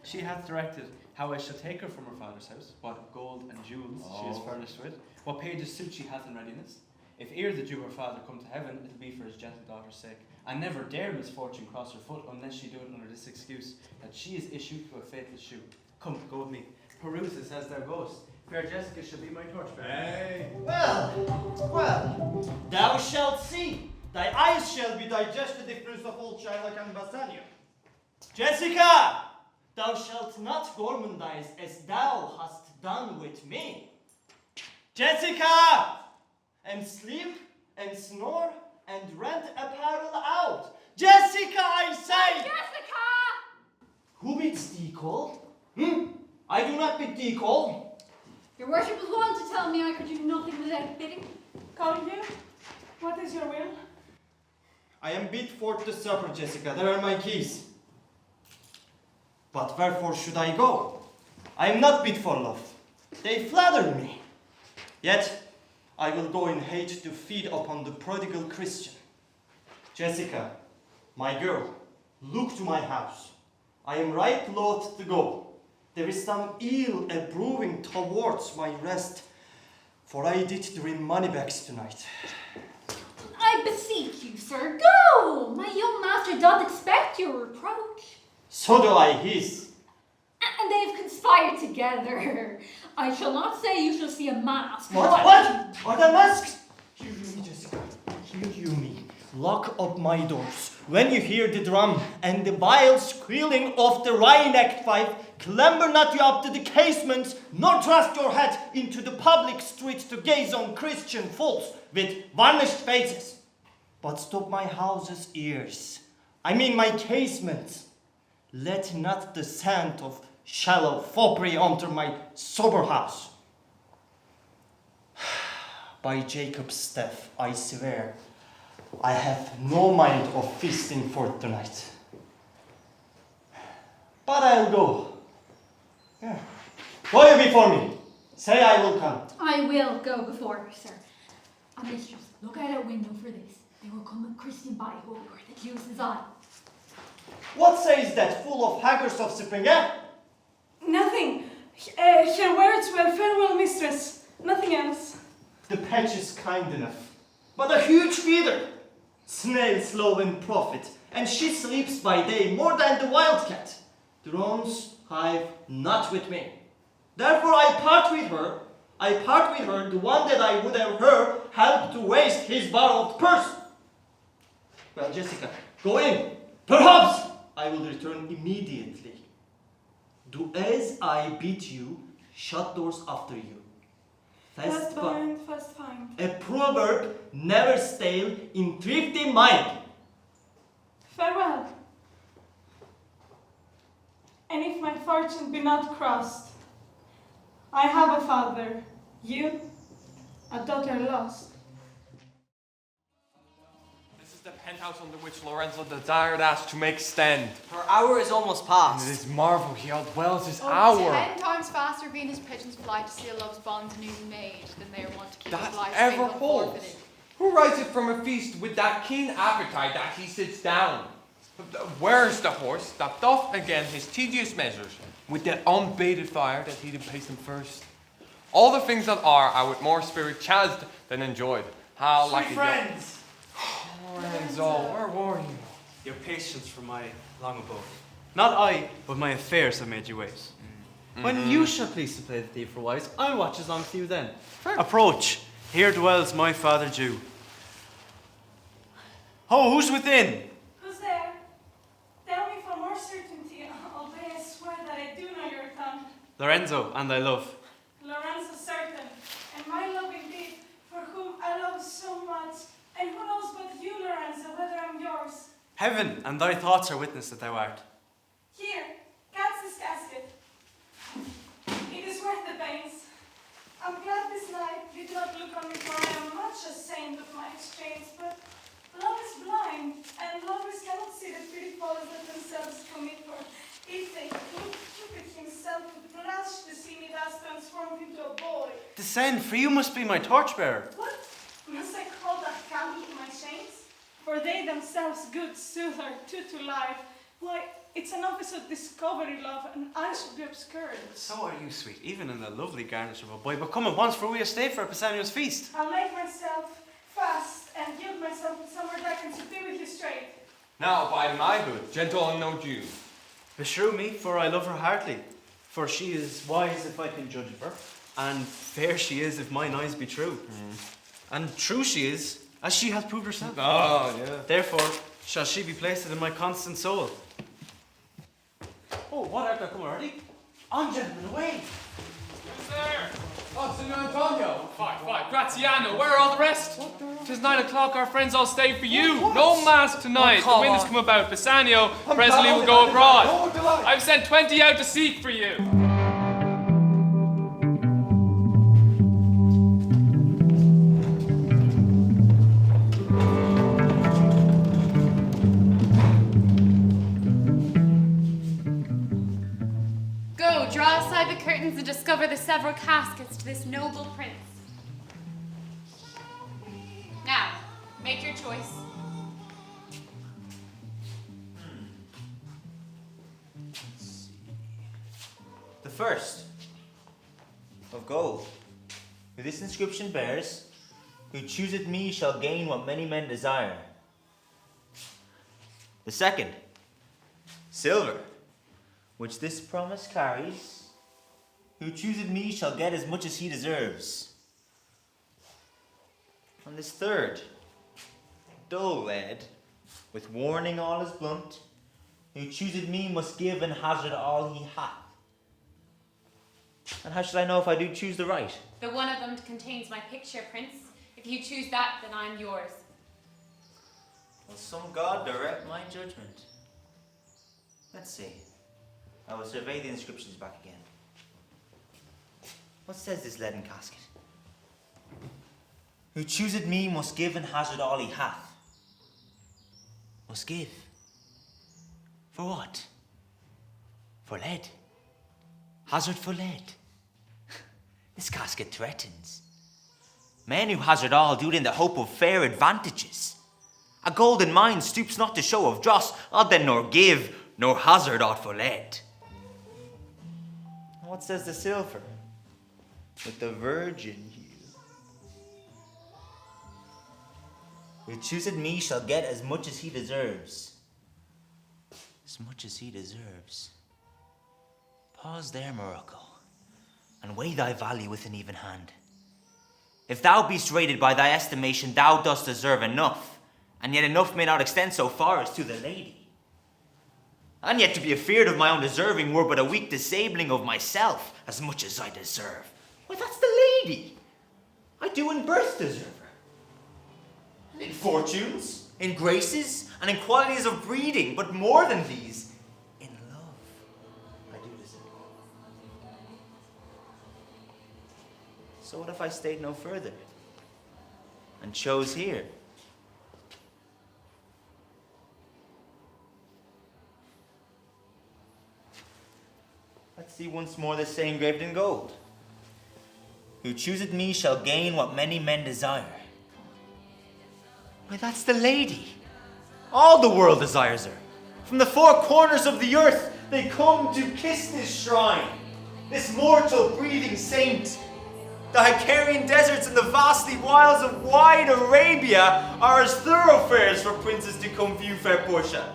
S5: She hath directed how I shall take her from her father's house, what gold and jewels she is furnished with, what pages suit she hath in readiness. If ere the Jew her father come to heaven, it'll be for his gentle daughter's sake. And never dare misfortune cross her foot unless she do it under this excuse, that she is issued to a faithless shoe. Come, go with me. Peruse this as thou goest. Fair Jessica shall be my torchbearer.
S6: Hey!
S11: Well, thou shalt see. Thy eyes shall be digest the difference of old Shylock and Bassanio. Jessica, thou shalt not gormandize as thou hast done with me. Jessica, and sleep and snore and rent apparel out. Jessica, I say!
S13: Jessica!
S11: Who bids thee call? I do not bid thee call.
S13: Your worship was wont to tell me I could do nothing without bidding.
S15: Call you? What is your will?
S11: I am bid forth to supper, Jessica. There are my keys. But wherefore should I go? I am not bid for love. They flatter me. Yet I will go in hate to feed upon the prodigal Christian. Jessica, my girl, look to my house. I am right loath to go. There is some ill a brewing towards my rest, for I did dream moneybags tonight.
S13: I beseech you, sir, go! My young master doth expect your reproach.
S11: So do I his.
S13: And they've conspired together. I shall not say you shall see a mask.
S11: What? Are the masks? Hear you me, Jessica. Hear you me. Lock up my doors. When you hear the drum and the vile squealing of the wry-necked pipe, clamber not you up to the casements, nor thrust your head into the public street to gaze on Christian fools with varnished faces. But stop my house's ears. I mean my casements. Let not the scent of shallow foppery enter my sober house. By Jacob's staff, I swear, I have no mind of feasting for tonight. But I'll go. Yeah. Go you before me. Say I will come.
S13: I will go before her, sir. And mistress, look out our window for this. They will come a Christian by who will worth the Jew's his eye.
S11: What says that fool of haggers of spring, eh?
S15: Nothing. Her words were farewell, mistress. Nothing else.
S11: The patch is kind enough, but a huge feeder. Snail slow in profit, and she sleeps by day more than the wildcat. Drones hive not with me. Therefore I part with her, the one that I would have her help to waste his borrowed purse. Well, Jessica, go in. Perhaps I will return immediately. Do as I bid you, shut doors after you.
S15: Fast find, fast find.
S11: A proverb never stale in thrifty mind.
S15: Farewell. And if my fortune be not crossed, I have a father, you, a daughter lost.
S6: This is the penthouse under which Lorenzo desired us to make stand.
S3: Her hour is almost
S6: And
S3: past.
S6: it is marvel he outdwells his
S2: Oh,
S6: hour.
S2: 10 times faster Venus pigeons fly to seal love's bonds newly made than they are wont to keep
S6: That
S2: his life
S6: ever
S2: faith
S6: holds.
S2: unforfeited.
S6: Who riseth from a feast with that keen appetite that he sits down? Where's the horse that doth again his tedious measures with that unbaited fire that he did place him first? All the things that are with more spirit chased than enjoyed. How like
S5: friends!
S6: Lorenzo, where were you?
S5: Your patience for my long abode. Not I, but my affairs have made you wait. When you shall please to play the thief for wives, I'll watch as long as you then. Approach. Here dwells my father Jew. Oh, who's within?
S15: Who's there? Tell me for more certainty, albeit I swear that I do know your tongue.
S5: Lorenzo, and thy love.
S15: Lorenzo certain, and my love indeed, for whom I love so much, and who knows but you, Lorenzo, whether I'm yours?
S5: Heaven and thy thoughts are witness that thou art.
S15: Here, catch this casket. It is worth the pains. I'm glad this night you did not look on me, for I am much ashamed of my exchange, but love is blind, and lovers cannot see the pretty follies that themselves commit, for if they could, Cupid himself would blush to see me thus transformed into a boy.
S5: Descend, for you must be my torchbearer.
S15: What? Must I call that candle to my chains? For they themselves good soother, true to life. Why, it's an office of discovery, love, and I should be obscured.
S5: So are you, sweet, even in the lovely garnish of a boy. But come at once, for we are stayed for Pisanio's feast.
S15: I'll make myself fast and yield myself to somewhere that I can subdue with you straight.
S6: Now abide my hood, gentle and no Jew.
S5: Beshrew me, for I love her heartily. For she is wise if I can judge of her, and fair she is if mine eyes be true. And true she is, as she hath proved herself.
S6: Oh, yeah.
S5: Therefore shall she be placed in my constant soul. Oh, what art thou come already? On, gentlemen, away!
S1: Who's there? Oh, Signor Antonio. Fine. Graziano, where are all the rest? 'Tis 9 o'clock, our friends all stay for you. No mask tonight. The wind has come about. Pisanio presently will go abroad. I've sent 20 out to seek for you.
S9: Go, draw aside the curtains and discover the several caskets to this noble prince. Now, make your choice.
S12: The first of gold, who this inscription bears, who chooseth me shall gain what many men desire. The second, silver, which this promise carries, who chooseth me shall get as much as he deserves. And this third, dull lead, with warning all is blunt, who chooseth me must give and hazard all he hath. And how shall I know if I do choose the right?
S9: The one of them contains my picture, Prince. If you choose that, then I'm yours.
S12: Will some god direct my judgment? Let's see. I will survey the inscriptions back again. What says this leaden casket? Who chooseth me must give and hazard all he hath. Must give. For what? For lead. Hazard for lead. This casket threatens. Men who hazard all do it in the hope of fair advantages. A golden mine stoops not to show of dross, odd then nor give, nor hazard aught for lead. What says the silver? With the virgin hue. Who chooseth me shall get as much as he deserves. As much as he deserves. Pause there, Morocco, and weigh thy value with an even hand. If thou beest rated by thy estimation, thou dost deserve enough, and yet enough may not extend so far as to the lady. And yet to be afeard of my own deserving were but a weak disabling of myself, as much as I deserve. Why, that's the lady. I do in birth deserve her. And in fortunes, in graces, and in qualities of breeding, but more than these, in love, I do deserve her. So what if I stayed no further, and chose here? Let's see once more this saying engraved in gold. Who chooseth me shall gain what many men desire. Why, that's the lady. All the world desires her. From the four corners of the earth they come to kiss this shrine, this mortal breathing saint. The Icarian deserts and the vasty wilds of wide Arabia are as thoroughfares for princes to come view fair Portia.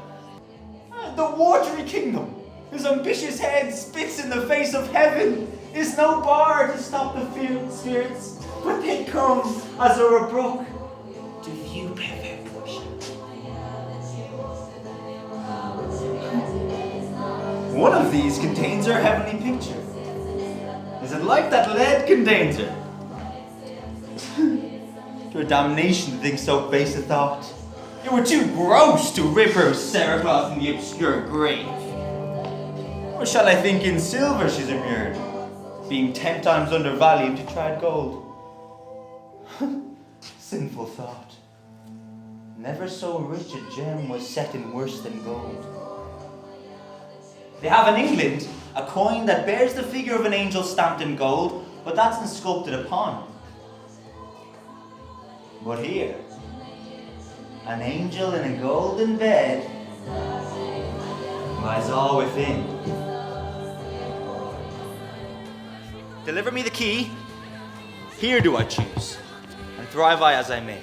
S12: The watery kingdom, whose ambitious head spits in the face of heaven, is no bar to stop the field spirits, but they come as o'er a brook to view perfect Portia. One of these contains her heavenly picture. Is it like that lead contains her? Your damnation to think so base a thought. You were too gross to rip her cerecloth in the obscure grave. Or shall I think in silver she's immured, being 10 times undervalued to tried gold? Sinful thought. Never so rich a gem was set in worse than gold. They have in England a coin that bears the figure of an angel stamped in gold, but that's been sculpted upon. But here, an angel in a golden bed lies all within. Deliver me the key. Here do I choose, and thrive I as I may.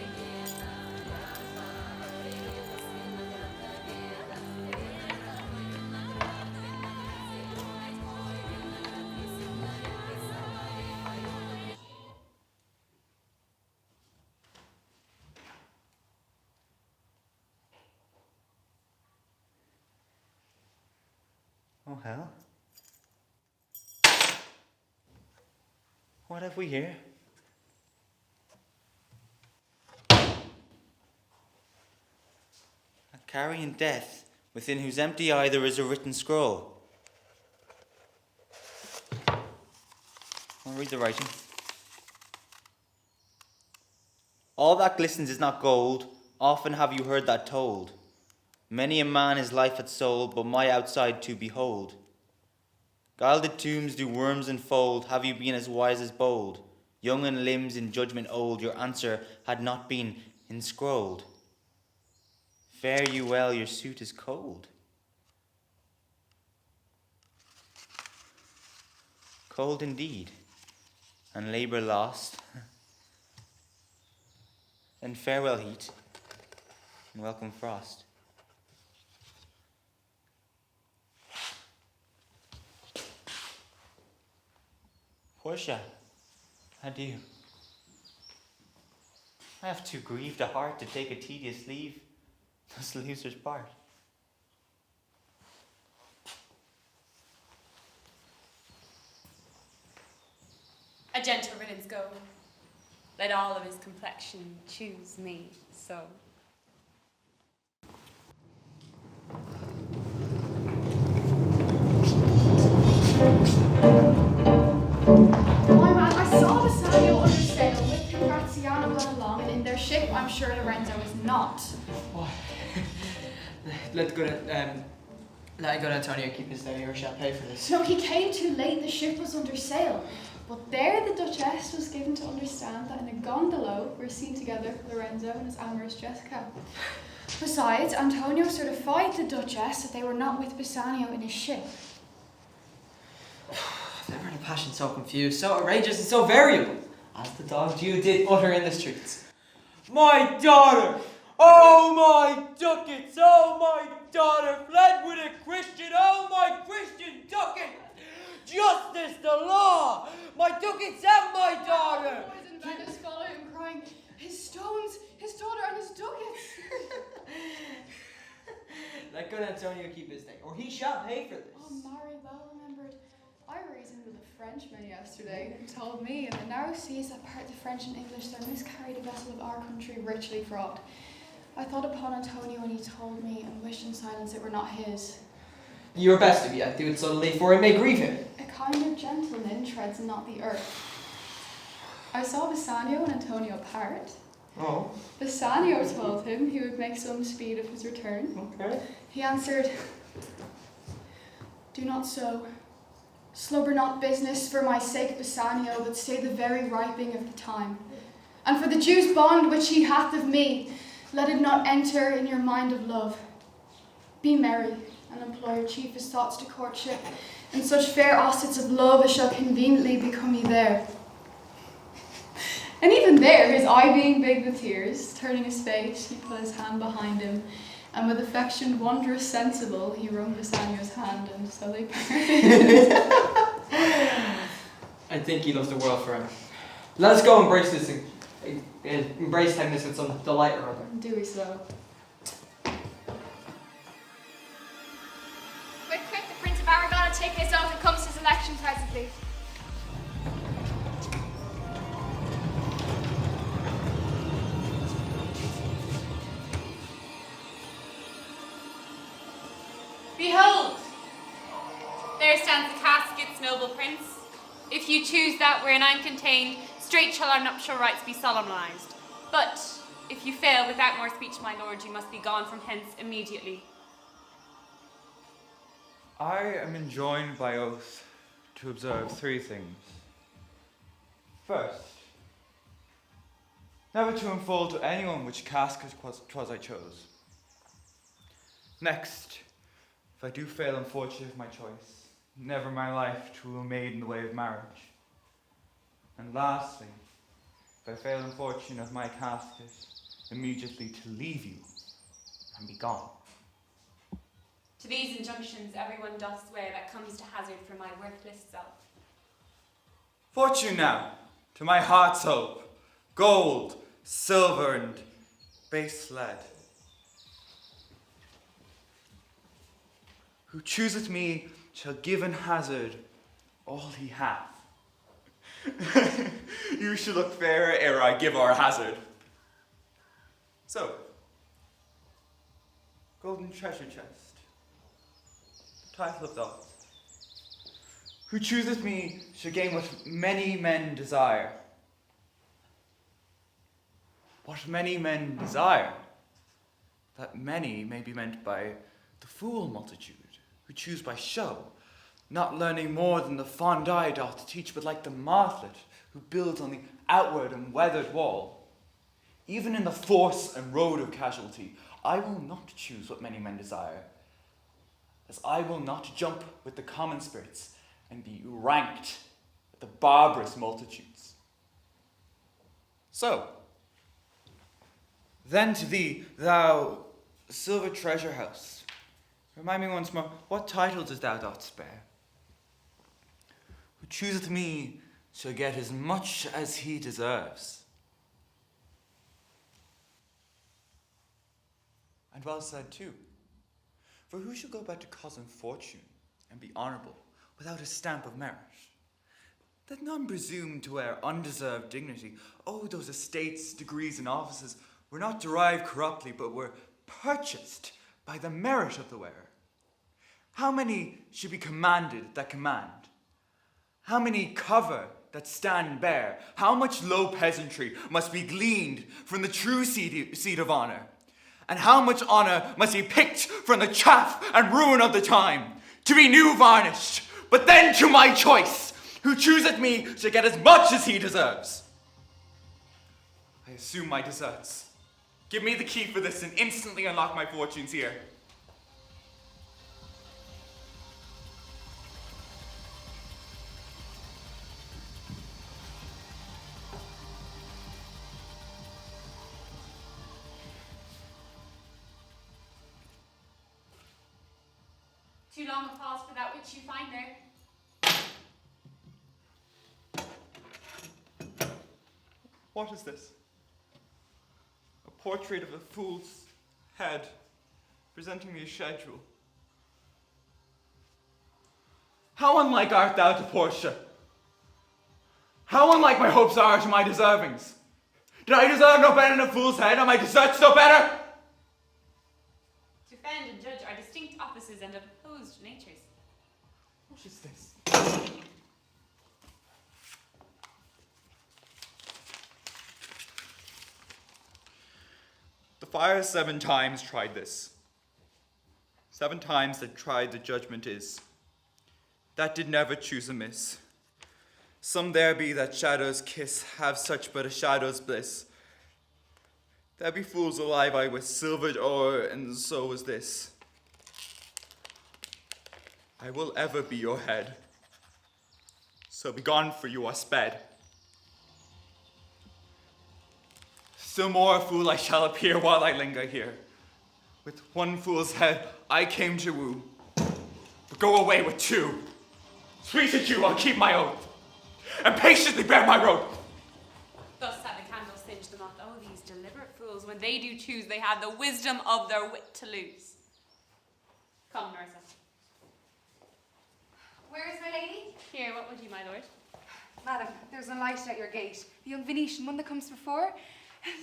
S12: Oh, hell. What have we here? A carrion death, within whose empty eye there is a written scroll. I'll read the writing. All that glistens is not gold, often have you heard that told. Many a man his life had sold, but my outside to behold. Gilded tombs do worms enfold, have you been as wise as bold? Young in limbs, in judgment old, your answer had not been inscrolled. Fare you well, your suit is cold. Cold indeed, and labour lost. Then farewell heat, and welcome frost. Portia, adieu. I have too grieved a heart to take a tedious leave, thus the loser's part.
S9: A gentle riddance go. Let all of his complexion choose me so.
S2: I saw Bassanio under sail with Graziano going along, and in their ship I'm sure Lorenzo is not.
S3: What? Let good Antonio keep his day, or shall pay for this.
S2: No, he came too late, the ship was under sail. But there the Duchess was given to understand that in a gondola were seen together Lorenzo and his amorous Jessica. Besides, Antonio certified the Duchess that they were not with Bassanio in his ship.
S3: Never in a passion so confused, so outrageous, and so variable, as the dog Jew did utter in the streets. My daughter! Oh my ducats! Oh my daughter! Fled with a Christian! Oh my Christian ducat! Justice, the law! My ducats and my daughter!
S2: The boys in Venice follow him crying, his stones, his daughter and his ducats!
S3: Let good Antonio keep his day, or he shall pay for this.
S2: Oh, Mary, well remembered. I reasoned with a Frenchman yesterday who told me in the narrow seas that part the French and English there miscarried a vessel of our country richly fraught. I thought upon Antonio when he told me and wished in silence it were not his.
S3: Your best of yet, do it subtly, for it may grieve him.
S2: A kind of gentleman treads not the earth. I saw Bassanio and Antonio part.
S3: Oh.
S2: Bassanio told him he would make some speed of his return.
S3: Okay.
S2: He answered, do not so. Slubber not business for my sake, Bassanio, but stay the very riping of the time. And for the Jew's bond which he hath of me, let it not enter in your mind of love. Be merry, and employ your chiefest thoughts to courtship, and such fair ossets of love as shall conveniently become ye there. And even there, his eye being big with tears, turning his face, he put his hand behind him, And with affection wondrous sensible, he wrung Bassanio's hand, and so they parted.
S3: I think he loves the world for him. Let us go embrace this, embrace Temnis with some delight or other.
S2: Do we so?
S8: Quick, quick, the Prince of Aragon had taken his oath and comes to his election presently.
S9: Behold! There stands the caskets, noble prince. If you choose that wherein I'm contained, straight shall our nuptial rites be solemnized. But if you fail without more speech, my lord, you must be gone from hence immediately.
S16: I am enjoined by oath to observe 3 things. First, never to unfold to anyone which casket 'twas I chose. Next, if I do fail unfortunate of my choice, never my life to a maid in the way of marriage. And lastly, if I fail unfortunate of my casket, immediately to leave you and be gone.
S9: To these injunctions everyone doth swear that comes to hazard for my worthless self.
S16: Fortune now, to my heart's hope, gold, silver, and base lead. Who chooseth me shall give in hazard all he hath. You should look fairer ere I give our hazard. So, golden treasure chest, title of thought. Who chooseth me shall gain what many men desire. What many men desire? That many may be meant by the fool multitude, who choose by show, not learning more than the fond eye doth teach, but like the martlet, who builds on the outward and weathered wall. Even in the force and road of casualty, I will not choose what many men desire, as I will not jump with the common spirits and be ranked with the barbarous multitudes. So, then to thee, thou silver treasure house, remind me once more, what title dost thou doth spare? Who chooseth me shall get as much as he deserves. And well said too. For who shall go back to cousin fortune and be honourable without a stamp of merit? Let none presume to wear undeserved dignity. Oh, those estates, degrees, and offices were not derived corruptly, but were purchased by the merit of the wearer. How many should be commanded that command? How many cover that stand bare? How much low peasantry must be gleaned from the true seed of honour? And how much honour must be picked from the chaff and ruin of the time, to be new varnished? But then to my choice, who chooseth me shall get as much as he deserves. I assume my deserts. Give me the key for this and instantly unlock my fortunes here.
S9: Too long a pause for that which you find there.
S16: What is this? A portrait of a fool's head, presenting me a schedule. How unlike art thou to Portia? How unlike my hopes are to my deservings? Did I deserve no better than a fool's head? Are my deserts no better?
S9: To defend and judge are distinct offices and opposed natures.
S16: What is this? The fire 7 times tried this. 7 times that tried the judgment is. That did never choose amiss. Some there be that shadows kiss, have such but a shadow's bliss. There be fools alive I with silvered ore, and so was this. I will ever be your head. So be gone, for you are sped. Still more a fool I shall appear while I linger here, With one fool's head I came to woo, but go away with two. Sweet at you, I'll keep my oath, and patiently bear my road.
S9: Thus had the candle singed the moth. Oh, these deliberate fools, when they do choose, they have the wisdom of their wit to lose. Come, Nerissa.
S10: Where is my lady?
S9: Here, what would you, my lord?
S10: Madam, there's a light at your gate. The young Venetian, one that comes before,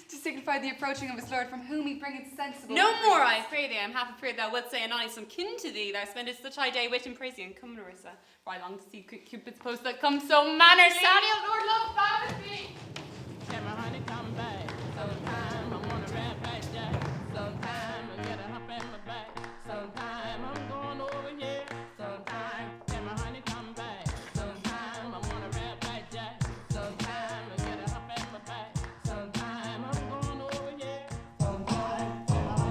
S10: to signify the approaching of his lord, from whom he bringeth sensible.
S9: No more, I pray thee. I'm half afraid thou wilt say an I some kin to thee. Thou spendest such high day wit and praising. Come, Nerissa, for I long to see Cupid's post that comes so mannerly.
S8: Samuel, Lord, love, bow with me.
S17: Can my honey come back? Sometime I wanna rap back jack. Sometime I get a hump in my back. Sometime I'm going over here. Sometime can my honey come back? Sometime I wanna rap back jack. Sometime I get a hump in my back. Sometime I'm going over here.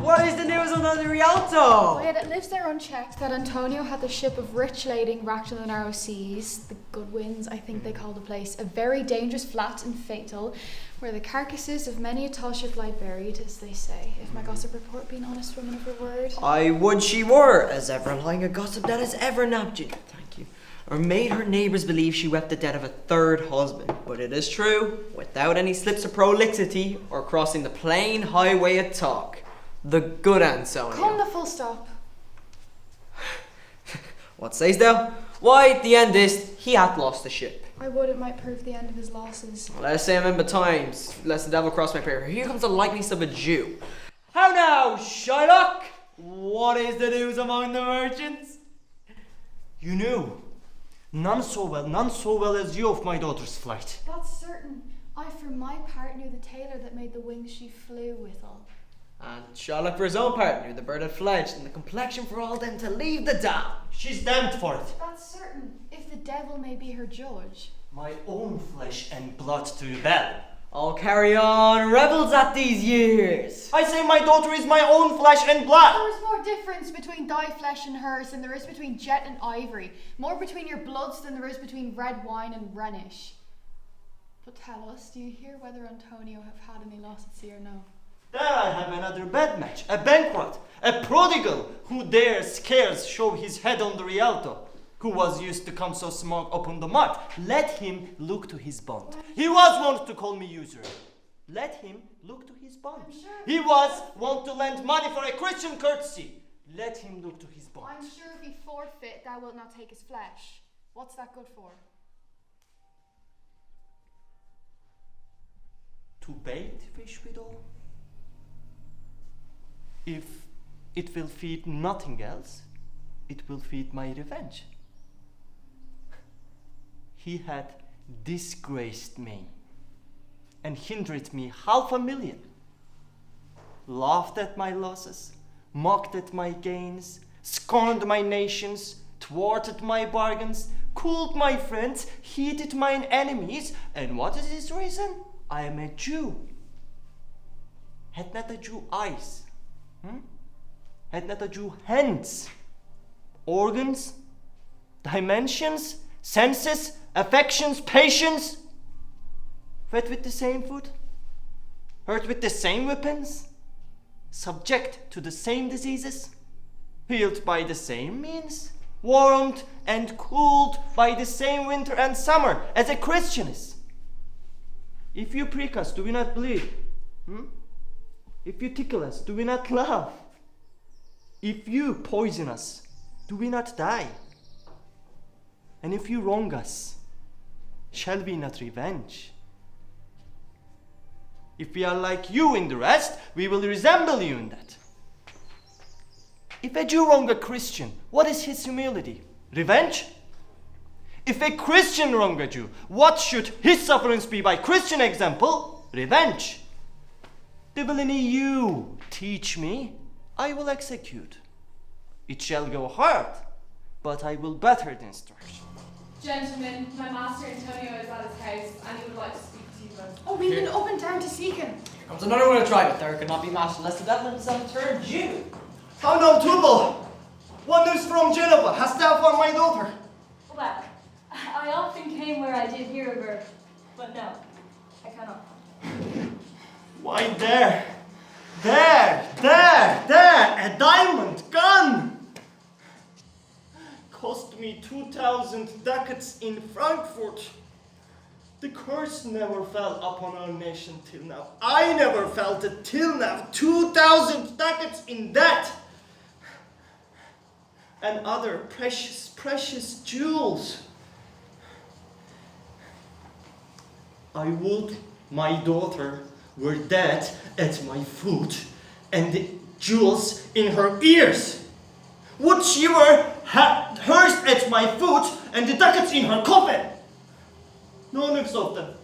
S3: What is the news on the Rialto?
S2: Well, it lives there unchecked that Antonio had the ship of rich lading wracked in the narrow seas, the good winds, I think they call the place, a very dangerous, flat and fatal, where the carcasses of many a tall ship lie buried, as they say, if my gossip report be an honest woman of her word.
S3: I would she were, as ever lying a gossip that has ever nabbed you. Thank you. Or made her neighbours believe she wept the death of a third husband. But it is true, without any slips of prolixity or crossing the plain highway of talk. The good Antonio.
S2: Come the full stop.
S3: What sayst thou? Why, at the end is, he hath lost the ship.
S2: I would it might prove the end of his losses.
S3: Let us say him in betimes, lest the devil cross my prayer. Here comes the likeness of a Jew. How now, Shylock? What is the news among the merchants?
S11: You knew. None so well as you of my daughter's flight.
S2: That's certain. I for my part knew the tailor that made the wings she flew withal.
S3: And Shylock for his own part knew the bird had fledged, and the complexion for all them to leave the dam.
S11: She's damned for it.
S2: That's certain, if the devil may be her judge.
S11: My own flesh and blood to rebel.
S3: I'll carry on rebels at these years.
S11: I say my daughter is my own flesh and blood.
S2: There is more difference between thy flesh and hers than there is between jet and ivory. More between your bloods than there is between red wine and Rhenish. But tell us, do you hear whether Antonio have had any loss at sea or no?
S11: There I have another bad match, a bankrupt, a prodigal who dares scarce show his head on the Rialto, who was used to come so smug upon the mart. Let him look to his bond. He was wont to call me usurer. Let him look to his bond.
S2: Sure
S11: he was wont to lend money for a Christian courtesy. Let him look to his bond.
S2: I'm sure if he forfeit, thou wilt not take his flesh. What's that good for?
S11: To bait fish withal? If it will feed nothing else, it will feed my revenge. He had disgraced me and hindered me 500,000, laughed at my losses, mocked at my gains, scorned my nations, thwarted my bargains, cooled my friends, heated mine enemies, and what is his reason? I am a Jew. Had not a Jew eyes? Had not a Jew hands, organs, dimensions, senses, affections, patience? Fed with the same food? Hurt with the same weapons? Subject to the same diseases? Healed by the same means? Warmed and cooled by the same winter and summer as a Christian is? If you prick us, do we not bleed? If you tickle us, do we not laugh? If you poison us, do we not die? And if you wrong us, shall we not revenge? If we are like you in the rest, we will resemble you in that. If a Jew wrong a Christian, what is his humility? Revenge? If a Christian wrong a Jew, what should his sufferance be by Christian example? Revenge. The villainy you teach me, I will execute. It shall go hard, but I will better the instruction.
S9: Gentlemen, my master Antonio is at his house and he would like to speak to you both.
S2: Oh, we've been up and down to seek him.
S3: Here comes another one to try, but there could not be matched unless the devil himself turned Jew.
S11: How now, Tubal? What news from Genova? Hast thou found my daughter?
S18: Well, I often came where I did hear of her, but no, I cannot.
S11: Why there? There, a diamond gun! Cost me 2,000 ducats in Frankfurt. The curse never fell upon our nation till now. I never felt it till now. 2,000 ducats in that! And other precious, precious jewels. I would my daughter were dead at my foot and the jewels in her ears. Would she were hers at my foot and the ducats in her coffin. None of them.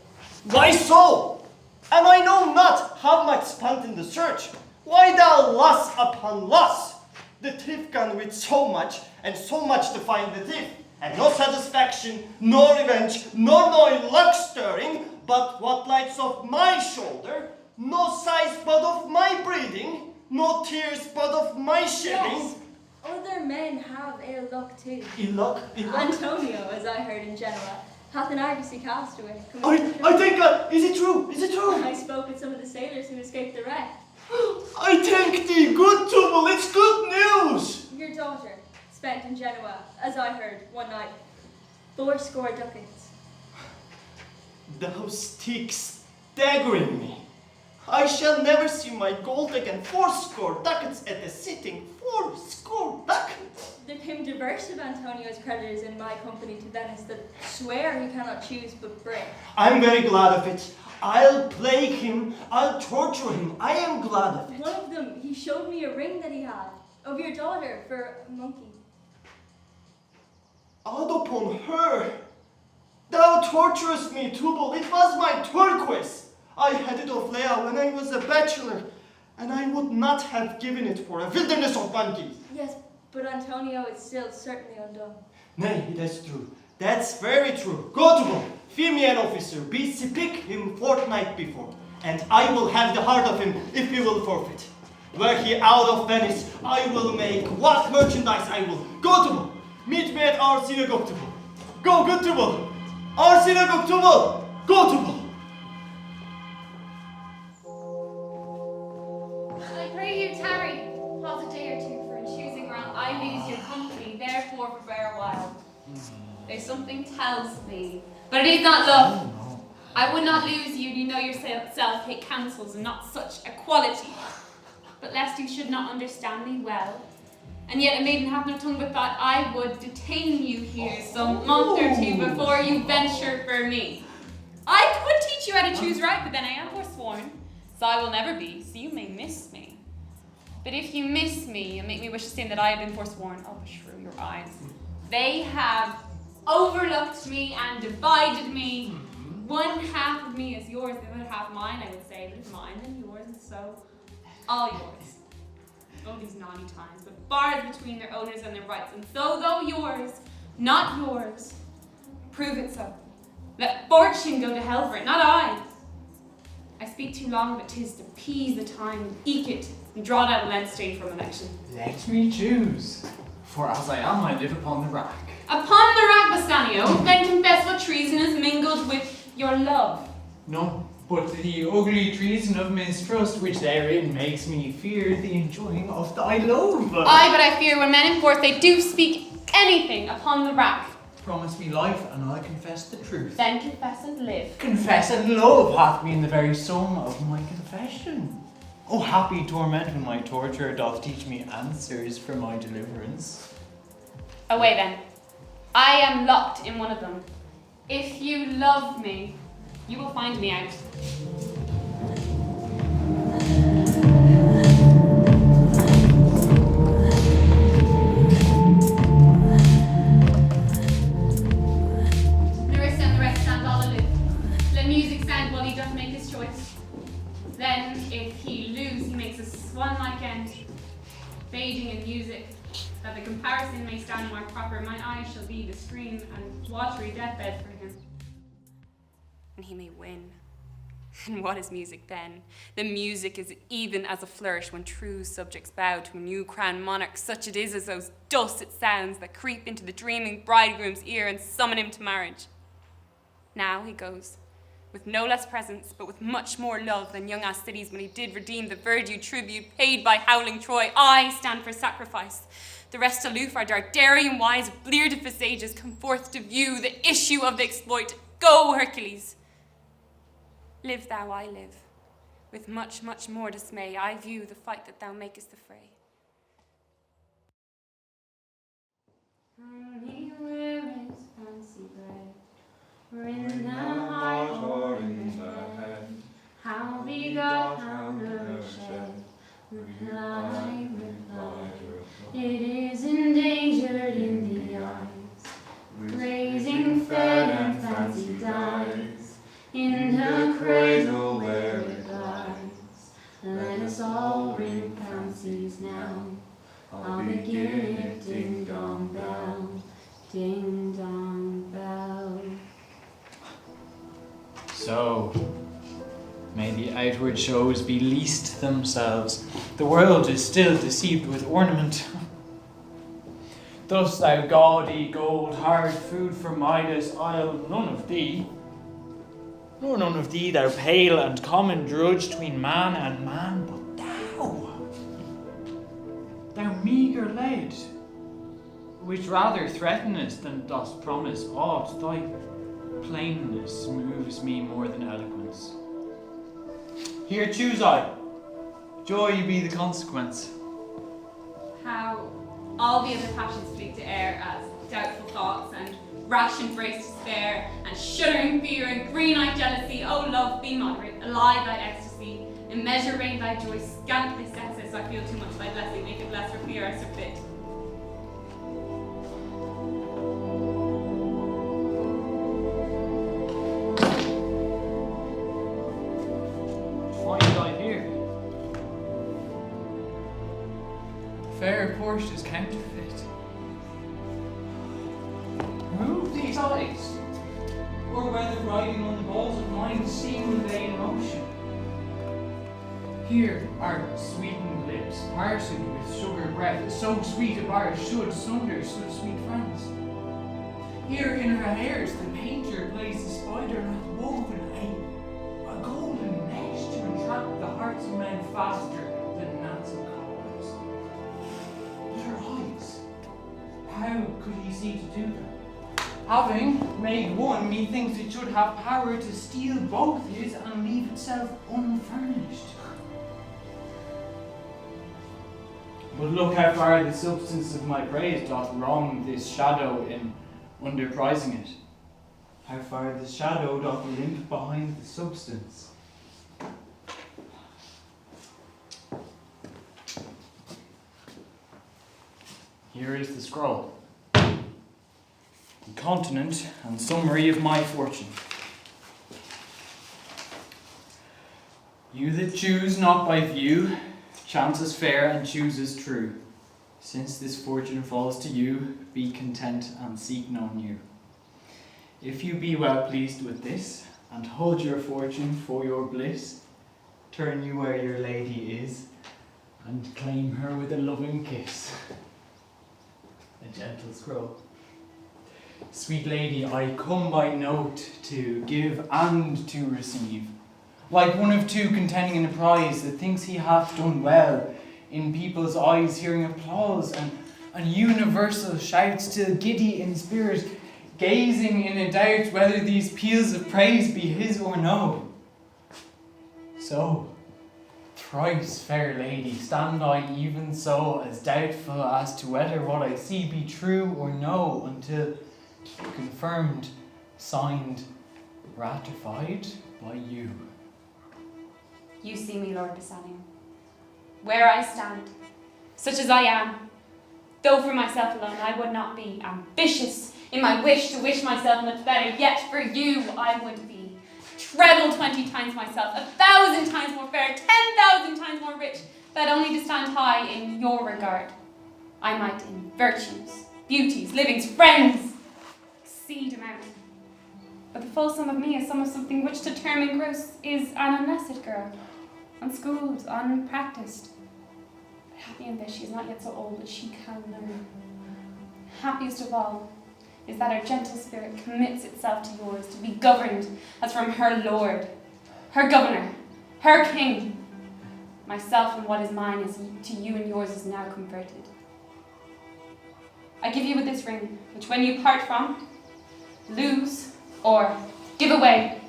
S11: Why so? And I know not how much spent in the search. Why thou loss upon loss? The thief gone with so much and so much to find the thief. And no satisfaction, no revenge, nor no luck stirring, but what lights off my shoulder, no sighs but of my breathing, no tears but of my shedding.
S18: Yes, other men have ill luck too.
S11: Ill luck?
S18: Antonio, as I heard in Genoa, hath an argosy castaway.
S11: I think, is it true? Is it true?
S18: I spoke with some of the sailors who escaped the wreck.
S11: I thank thee, good Tubal, it's good news!
S18: Your daughter spent in Genoa, as I heard one night, 80 ducats.
S11: Thou speaks staggering me. I shall never see my gold again. 80 ducats at a sitting. 80 ducats.
S18: There came diverse of Antonio's creditors in my company to Venice that swear he cannot choose but bring.
S11: I'm very glad of it. I'll plague him. I'll torture him. I am glad of it.
S18: One of them, he showed me a ring that he had of your daughter for a monkey.
S11: Out upon her. Thou torturest me, Tubal. It was my turquoise. I had it of Leah when I was a bachelor, and I would not have given it for a wilderness of monkeys.
S18: Yes, but Antonio is still certainly undone.
S11: Nay, that's true. That's very true. Go to him. Fee me an officer. Be speak him fortnight before, and I will have the heart of him if he will forfeit. Were he out of Venice, I will make what merchandise I will. Go to him. Meet me at our synagogue to him. Go, good to him. Our synagogue to him. Go to him.
S9: I pray you tarry, pause a day or two, for in choosing wrong I lose your company, therefore forbear a while. There's something tells me, but it is not love. I would not lose you, you know yourself, take counsels and not such a quality. But lest you should not understand me well, and yet a maiden hath no tongue but thought I would detain you here some month or two before you venture for me. I could teach you how to choose right, but then I am forsworn, so I will never be, so you may miss me. But if you miss me and make me wish to sin that I have been forsworn, oh beshrew your eyes. They have overlooked me and divided me. One half of me is yours, the other half mine, I would say, but it's mine and yours, and so all yours. Oh, these naughty times, but bars between their owners and their rights, and so though yours, not yours, prove it so. Let fortune go to hell for it, not I. I speak too long, but 'tis to appease the time, and eke it, and draw down the lens stain from election.
S4: Let me choose, for as I am, I live upon the rack.
S9: Upon the rack, Bassanio, then confess what treason is mingled with your love.
S4: No, but the ugly treason of mistrust which therein makes me fear the enjoying of thy love.
S9: Aye, but I fear when men enforce they do speak anything upon the rack.
S4: Promise me life, and I'll confess the truth.
S9: Then confess and live.
S4: Confess and love hath been the very sum of my confession. Oh, happy torment when my torture doth teach me answers for my deliverance.
S9: Away then. I am locked in one of them. If you love me, you will find me out. Nerissa and the rest stand all aloof. Let music sound while he doth make his choice. Then, if he lose, he makes a swan-like end, fading in music, that the comparison may stand more proper. My eyes shall be the screen and watery deathbed for him. And he may win. And what is music then? The music is even as a flourish when true subjects bow to a new crowned monarch, such it is as those dulcet sounds that creep into the dreaming bridegroom's ear and summon him to marriage. Now he goes, with no less presence, but with much more love than young Ascides when he did redeem the verdure tribute paid by howling Troy. I stand for sacrifice. The rest aloof are Dardarian wise, Bleardiphus ages come forth to view the issue of the exploit. Go, Hercules! Live thou, I live. With much, much more dismay, I view the fight that thou makest the fray.
S7: He wears fancy bread, or in the heart or in the head. How begot, how nourished, reply. It is endangered in the eyes, grazing fed and fancy dies, in the cradle where it lies. Let us all ring fancies now. I'll begin it, ding dong bell, ding dong bell.
S4: So, may the outward shows be least themselves. The world is still deceived with ornament. Thus thou gaudy gold, hard food for Midas, I'll none of thee. Nor none of thee, thou pale and common drudge tween man and man, but thou meagre lead, which rather threatenest than dost promise aught, thy plainness moves me more than eloquence. Here choose I, joy be the consequence.
S9: How all the other passions fleet to air as doubtful thoughts and rash embrace despair and shuddering fear and green-eyed jealousy. O love, be moderate, ally thy ecstasy, in measure reign thy joy, scant thy senses. I feel too much thy blessing, make it less for fear I submit.
S4: Find I here? Fair Portia's counterfeit. Remove these eyes, or whether riding on the balls of mine seem vain motion. Here are sweetened lips, parted with sugar breath, so sweet a bar should sunder such sweet friends. Here in her hairs the painter plays the spider hath woven a golden mesh to entrap the hearts of men faster than gnats and cobwebs. But her eyes, how could he see to do them? Having made one, methinks it should have power to steal both his and leave itself unfurnished. But look how far the substance of my praise doth wrong this shadow in underprizing it. How far the shadow doth limp behind the substance. Here is the scroll. Continent and summary of my fortune. You that choose not by view, chances fair and chooses true. Since this fortune falls to you, be content and seek no new. If you be well pleased with this, and hold your fortune for your bliss, turn you where your lady is, and claim her with a loving kiss. A gentle scroll. Sweet lady, I come by note to give and to receive. Like one of two contending in a prize that thinks he hath done well, in people's eyes hearing applause and universal shouts, till giddy in spirit, gazing in a doubt whether these peals of praise be his or no. So, thrice fair lady, stand I even so as doubtful as to whether what I see be true or no, until confirmed, signed, ratified by you.
S9: You see me, Lord Bassanio, where I stand, such as I am. Though for myself alone I would not be ambitious in my wish to wish myself much better, yet for you I would be treble 20 times myself, 1,000 times more fair, 10,000 times more rich, that only to stand high in your regard, I might in virtues, beauties, livings, friends, exceed a mountain. But the full sum of me is sum of something which to term in gross is an unlessed girl, unschooled, unpracticed. But happy in this, she is not yet so old that she can learn. Happiest of all is that her gentle spirit commits itself to yours, to be governed as from her lord, her governor, her king. Myself and what is mine is to you and yours is now converted. I give you with this ring, which when you part from, lose, or give away,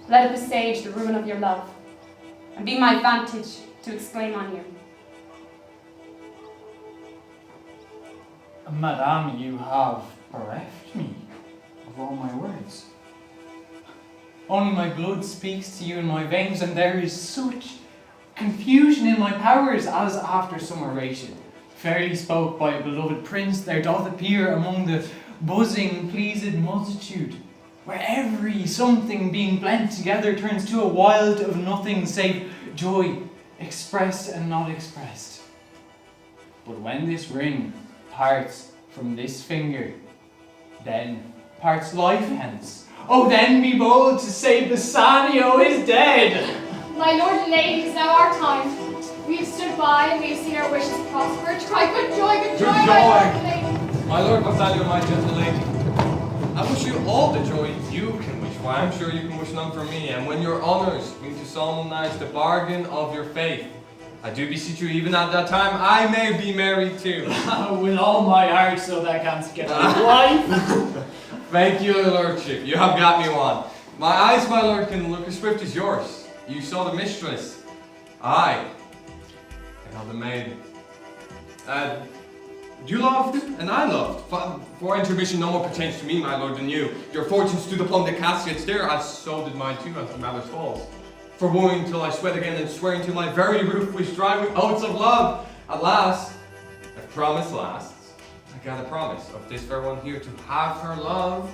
S9: let it presage the ruin of your love, and be my vantage to exclaim on you.
S4: Madame, you have bereft me of all my words. Only my blood speaks to you in my veins, and there is such confusion in my powers as after some oration, fairly spoke by a beloved prince, there doth appear among the buzzing, pleased multitude, where every something being blent together turns to a wild of nothing save joy, expressed and not expressed. But when this ring parts from this finger, then parts life hence. Oh, then be bold to say Bassanio is dead.
S8: My lord and lady, it is now our time. We have stood by and we have seen our wishes prosper. Cry good joy,
S6: Good
S8: my lord and lady.
S6: My lord Bassanio, my gentle lady, I wish you all the joy you can wish, for I am sure you can wish none for me. And when your honours mean to solemnize the bargain of your faith, I do beseech you, even at that time, I may be married too.
S4: With all my heart, so that I can't get a wife.
S6: Thank you, your lordship. You have got me one. My eyes, my lord, can look as swift as yours. You saw the mistress. I know the maiden. You loved, and I loved. For intermission, no more pertains to me, my lord, than you. Your fortune stood upon the caskets there, as so did mine too, as the mother's falls. For wooing till I sweat again, and swearing till my very roof was dry with oaths of love. At last, if promise lasts, I got a promise of this fair one here to have her love,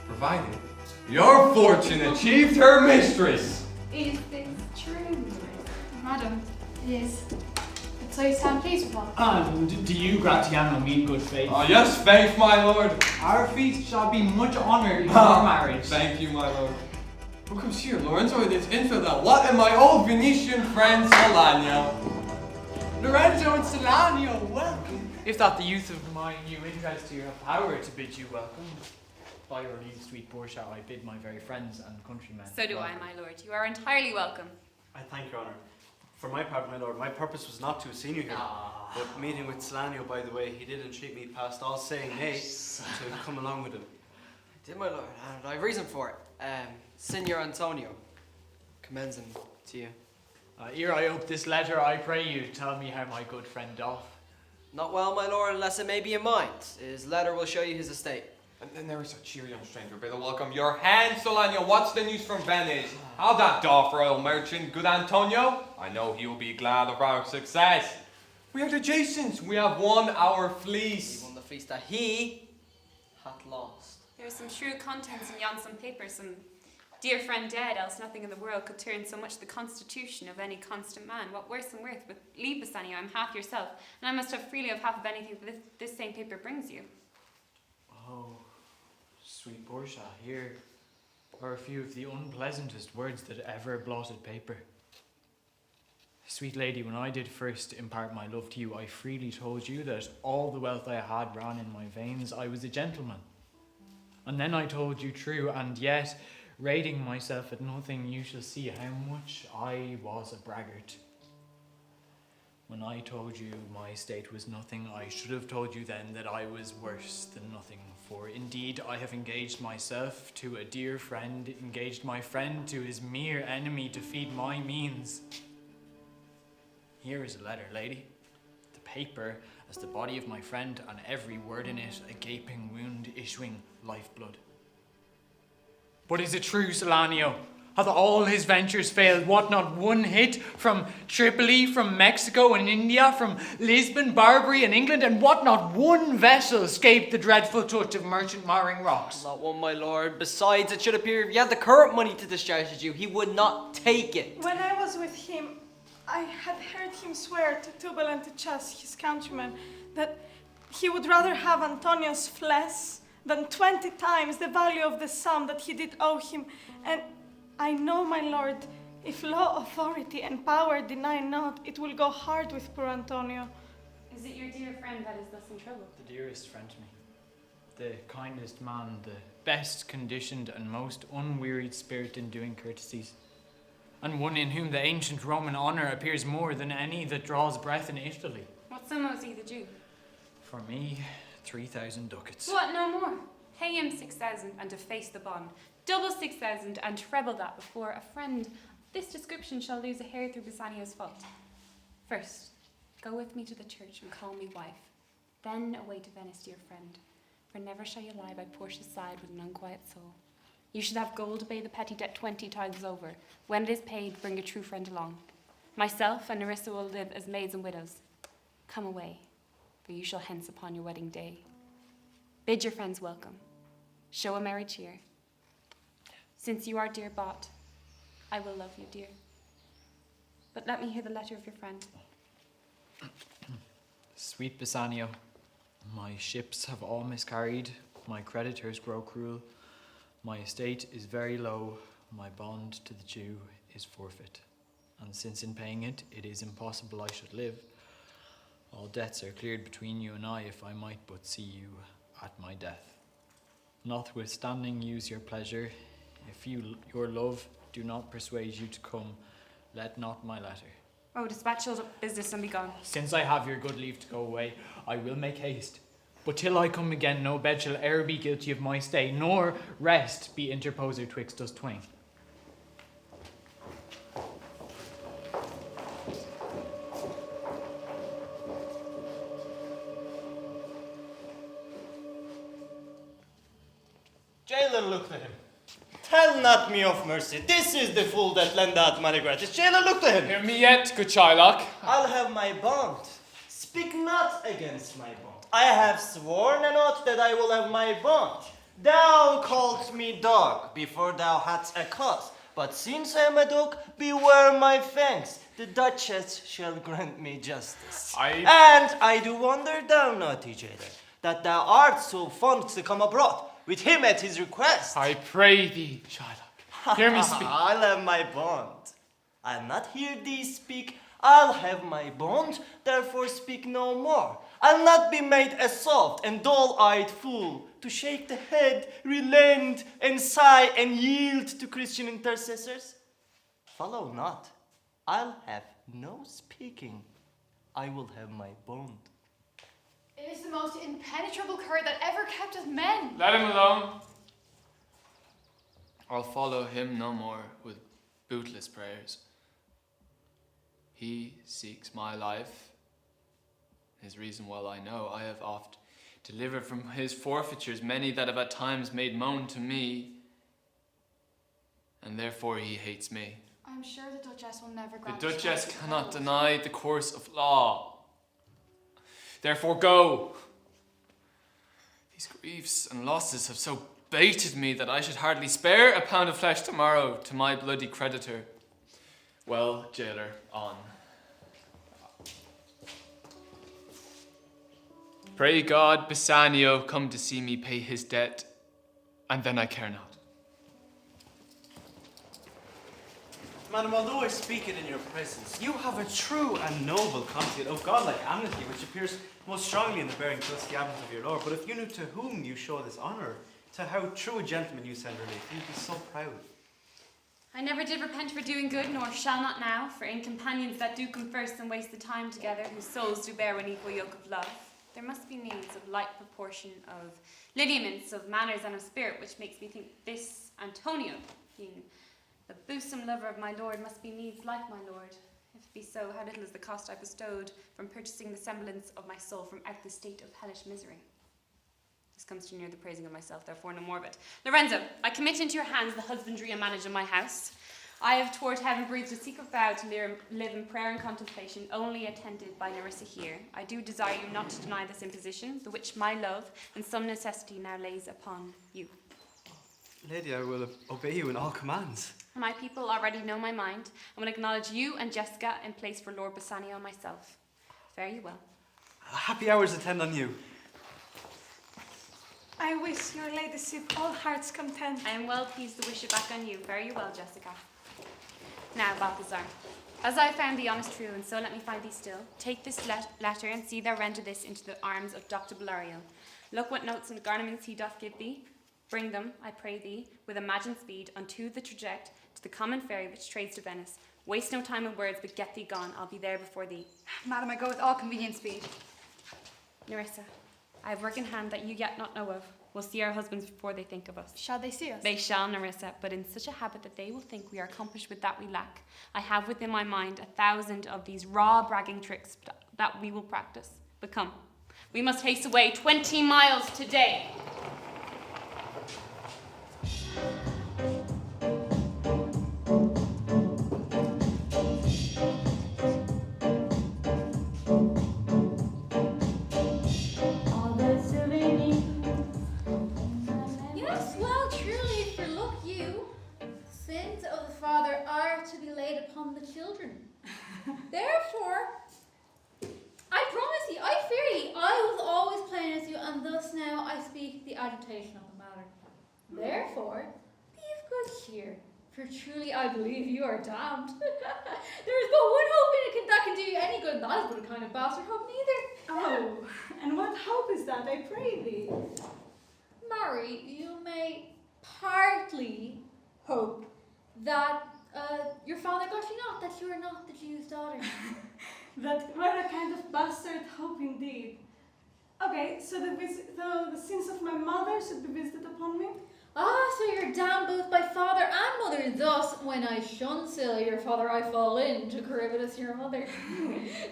S6: provided your fortune achieved her mistress.
S2: Is this true? Madam, it is. And so you stand pleased with all.
S4: And do you, Gratiano, mean good faith?
S6: Oh, yes, faith, my lord.
S4: Our feast shall be much honoured in our marriage.
S6: Thank you, my lord. Who comes here, Lorenzo, this infidel? What am my old Venetian friend, Solano?
S4: Lorenzo and Solano, welcome. If that the youth of my new interest you have power to bid you welcome. By your leave, sweet Portia, I bid my very friends and countrymen.
S9: So do I, my lord. You are entirely welcome.
S5: I thank your honour. For my part, my lord, my purpose was not to have seen you here. But meeting with Salanio, by the way, he did entreat me past all saying nay to come along with him.
S3: I did, my lord, and I have reason for it. Signor Antonio commends him to you.
S4: Ere I ope this letter, I pray you, tell me how my good friend doth.
S3: Not well, my lord, unless it may be in mind. His letter will show you his estate.
S6: And then there is a cheery young stranger. Better welcome your hand, Solano. What's the news from Venice? How that doth, royal merchant, good Antonio? I know he will be glad of our success. We are adjacent. We have won our fleece.
S3: He won the fleece that he hath lost.
S9: There are some shrewd contents in yon some papers, some dear friend dead, else nothing in the world could turn so much the constitution of any constant man. What worse than worth, but leave Bassanio, I'm half yourself, and I must have freely of half of anything that this same paper brings you.
S4: Oh, sweet Portia, here are a few of the unpleasantest words that ever blotted paper. Sweet lady, when I did first impart my love to you, I freely told you that all the wealth I had ran in my veins, I was a gentleman. And then I told you true, and yet, rating myself at nothing, you shall see how much I was a braggart. When I told you my state was nothing, I should have told you then that I was worse than nothing. For indeed I have engaged myself to a dear friend, engaged my friend to his mere enemy to feed my means. Here is a letter, lady. The paper as the body of my friend, and every word in it a gaping wound issuing lifeblood. But is it true, Salanio? Hath all his ventures failed? What, not one hit from Tripoli, from Mexico and India, from Lisbon, Barbary and England, and what, not one vessel escaped the dreadful touch of merchant Marring Rocks?
S3: Not one, my lord. Besides, it should appear if he had the current money to discharge you, he would not take it.
S15: When I was with him, I had heard him swear to Tubal and to Chas, his countrymen, that he would rather have Antonio's flesh than 20 times the value of the sum that he did owe him. And I know, my lord, if law, authority, and power deny not, it will go hard with poor Antonio.
S9: Is it your dear friend that is thus in trouble?
S4: The dearest friend to me. the kindest man, the best conditioned and most unwearied spirit in doing courtesies, and one in whom the ancient Roman honour appears more than any that draws breath in Italy.
S9: What sum owes he the Jew?
S4: For me, 3,000 ducats.
S9: What, no more? Pay him 6,000 and deface the bond. Double 6,000 and treble that before a friend of this description shall lose a hair through Bassanio's fault. First, go with me to the church and call me wife. Then away to Venice, dear friend. For never shall you lie by Portia's side with an unquiet soul. You should have gold to pay the petty debt 20 times over. When it is paid, bring a true friend along. Myself and Nerissa will live as maids and widows. Come away, for you shall hence upon your wedding day. Bid your friends welcome. Show a merry cheer. Since you are dear bought, I will love you, dear. But let me hear the letter of your friend.
S4: Sweet Bassanio, my ships have all miscarried, my creditors grow cruel, my estate is very low, my bond to the Jew is forfeit, and since in paying it, it is impossible I should live, all debts are cleared between you and I if I might but see you at my death. Notwithstanding, use your pleasure. If your love do not persuade you to come, let not my letter.
S9: Oh, dispatch your business and be gone.
S4: Since I have your good leave to go away, I will make haste. But till I come again, no bed shall e'er be guilty of my stay, nor rest be interposer twixt us twain.
S11: Jailer looked at him. Tell not me of mercy. This is the fool that lend out money gratis. Jailer looked at him.
S1: Hear me yet, good Shylock.
S11: I'll have my bond. Speak not against my bond. I have sworn an oath that I will have my bond. Thou called me dog before thou hadst a cause. But since I am a dog, beware my fangs. The Duchess shall grant me justice. And I do wonder, thou naughty jailer, that thou art so fond to come abroad with him at his request.
S1: I pray thee, Shylock, hear me speak.
S11: I'll have my bond. I'll not hear thee speak. I'll have my bond, therefore speak no more. I'll not be made a soft and dull-eyed fool to shake the head, relent, and sigh, and yield to Christian intercessors. Follow not. I'll have no speaking. I will have my bond.
S2: It is the most impenetrable cur that ever kept of men.
S1: Let him alone. I'll follow him no more with bootless prayers. He seeks my life. His reason well I know. I have oft delivered from his forfeitures many that have at times made moan to me, and therefore he hates me.
S2: I'm sure the Duchess will never grant
S1: The
S2: his
S1: Duchess
S2: right to
S1: cannot
S2: hold.
S1: deny the course of law. Therefore go. These griefs and losses have so baited me that I should hardly spare a pound of flesh tomorrow to my bloody creditor. Well, jailer, on. Pray God Bassanio come to see me pay his debt, and then I care not.
S5: Madam, although I speak it in your presence, you have a true and noble conceit of godlike amnesty, which appears most strongly in the bearing thus the absence of your lord. But if you knew to whom you show this honour, to how true a gentleman you send relief, you'd be so proud.
S9: I never did repent for doing good, nor shall not now, for in companions that do converse and waste the time together, whose souls do bear an equal yoke of love, there must be needs of like proportion of lineaments, of manners, and of spirit, which makes me think this Antonio, being the bosom lover of my lord, must be needs like my lord. If it be so, how little is the cost I bestowed from purchasing the semblance of my soul from out the state of hellish misery. This comes too near the praising of myself, therefore no more of it. Lorenzo, I commit into your hands the husbandry and manage of my house. I have toward heaven breathed a secret vow to live in prayer and contemplation, only attended by Nerissa here. I do desire you not to deny this imposition, the which my love and some necessity now lays upon you.
S5: Lady, I will obey you in all commands.
S9: My people already know my mind, and will acknowledge you and Jessica in place for Lord Bassanio and myself. Fare you well.
S5: Happy hours attend on you.
S15: I wish your ladyship all hearts content.
S9: I am well pleased to wish it back on you. Fare you well, Jessica. Now, Balthazar, as I found thee honest true, and so let me find thee still, take this letter and see thou render this into the arms of Dr. Bellario. Look what notes and garments he doth give thee. Bring them, I pray thee, with imagined speed, unto the traject, to the common ferry which trades to Venice. Waste no time in words, but get thee gone. I'll be there before thee.
S10: Madam, I go with all convenient speed.
S9: Nerissa, I have work in hand that you yet not know of. We'll see our husbands before they think of us.
S2: Shall they see us?
S9: They shall, Nerissa, but in such a habit that they will think we are accomplished with that we lack. I have within my mind 1,000 of these raw bragging tricks that we will practice. But come, we must haste away 20 miles today.
S13: Yes, well, truly, if for look you, sins of the father are to be laid upon the children. Therefore, I promise you, I fear ye, I was always plain as you, and thus now I speak the agitation of the matter. Therefore, be of good cheer, for truly I believe you are damned. There is but one hope in it that can do you any good, and that is but a kind of bastard hope neither.
S15: Oh, and what hope is that, I pray thee?
S13: Marry, you may partly hope that your father got you not, that you are not the Jew's daughter.
S15: That were a kind of bastard hope indeed. Okay, so the sins of my mother should be visited upon me?
S13: Ah, so you're damned both by father and mother. Thus, when I shun still your father, I fall in to Charybdis your mother.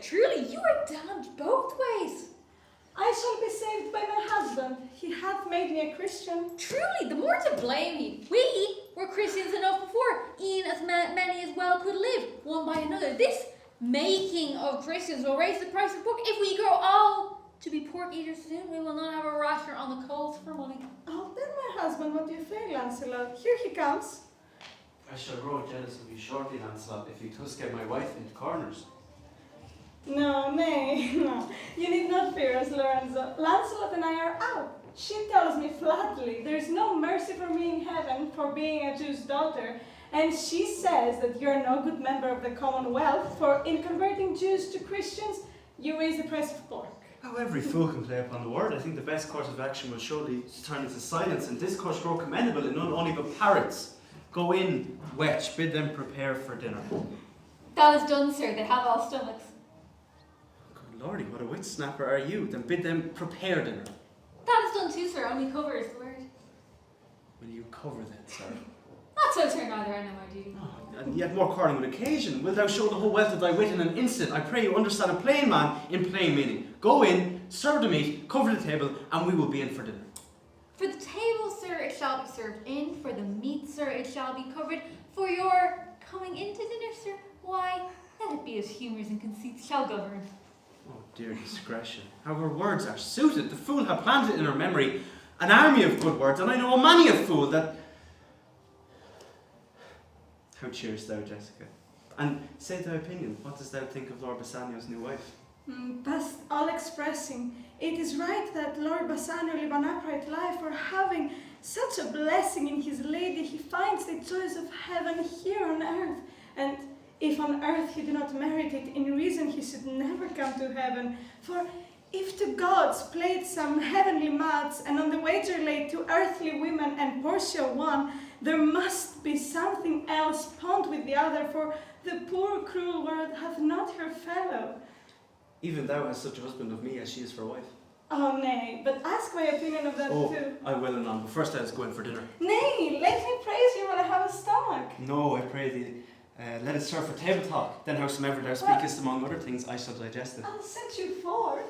S13: Truly, you are damned both ways.
S15: I shall be saved by my husband. He hath made me a Christian.
S13: Truly, the more to blame ye. We were Christians enough before, e'en as many as well could live, one by another. This making of Christians will raise the price of pork. If we grow all to be pork eaters soon, we will not have a rasher on the coals for money.
S15: Oh, then my husband, what do you say, Lancelot? Here he comes.
S5: I shall grow jealous of you shortly, Lancelot, if you thus get my wife into corners.
S15: No, nay, no. You need not fear us, Lorenzo. Lancelot and I are out. She tells me flatly there is no mercy for me in heaven for being a Jew's daughter, and she says that you're no good member of the Commonwealth, for in converting Jews to Christians, you raise the price of pork.
S5: Oh, every fool can play upon the word. I think the best course of action will surely turn into silence, and discourse grow commendable in none only but parrots. Go in, wetch, bid them prepare for dinner.
S13: That is done, sir. They have all stomachs.
S5: Good lordy, what a wit snapper are you? Then bid them prepare dinner.
S13: That is done too, sir. Only cover is the word.
S5: Will you cover then, sir?
S13: Not so, sir, neither. I know my duty.
S5: And yet more calling with occasion. Wilt thou show the whole wealth of thy wit in an instant? I pray you understand a plain man in plain meaning. Go in, serve the meat, cover the table, and we will be in for dinner.
S13: For the table, sir, it shall be served in. For the meat, sir, it shall be covered. For your coming into dinner, sir, why, let it be as humours and conceits shall govern.
S5: Oh, dear discretion. How her words are suited. The fool hath planted in her memory an army of good words, and I know a many a fool that... How cheerest thou, Jessica? And say thy opinion. What dost thou think of Lord Bassanio's new wife?
S15: Past all expressing, it is right that Lord Bassanio live an upright life, for having such a blessing in his lady, he finds the joys of heaven here on earth. And if on earth he do not merit it, in reason he should never come to heaven. For if to gods played some heavenly mads, and on the wager laid to earthly women and Portia one, there must be something else pawned with the other, for the poor cruel world hath not her fellow.
S5: Even thou hast such a husband of me as she is for wife.
S15: Oh, nay, but ask my opinion of that too.
S5: I will anon, but first let us go in for dinner.
S15: Nay, let me praise you when I have a stomach.
S5: No, I pray thee, let us serve for table talk. Then howsoever thou speakest among other things, I shall digest it.
S15: I'll set you forward.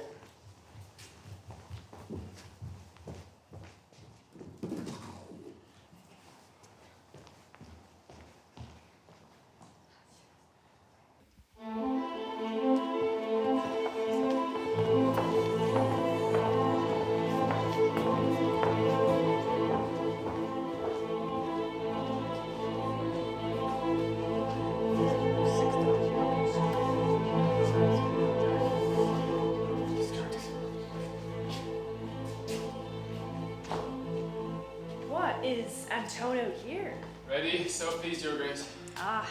S19: Is Antonio here?
S1: Ready? So please, your grace.
S19: Ah,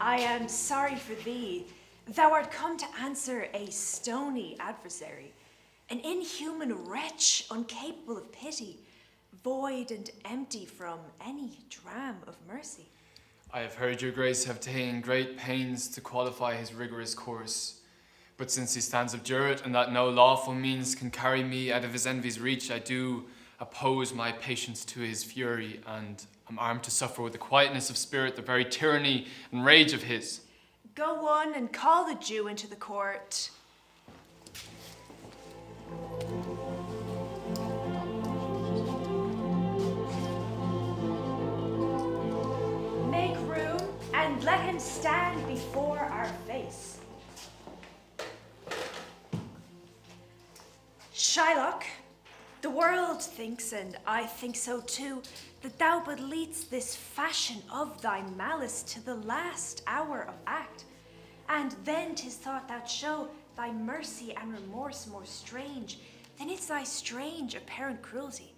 S19: I am sorry for thee. Thou art come to answer a stony adversary. An inhuman wretch, incapable of pity, void and empty from any dram of mercy.
S1: I have heard your grace have taken great pains to qualify his rigorous course. But since he stands obdurate, and that no lawful means can carry me out of his envy's reach, I do oppose my patience to his fury, and am armed to suffer with the quietness of spirit the very tyranny and rage of his.
S19: Go on and call the Jew into the court. Make room and let him stand before our face. Shylock, the world thinks, and I think so too, that thou but leadst this fashion of thy malice to the last hour of act, and then 'tis thought thou'lt show thy mercy and remorse more strange than it's thy strange apparent cruelty.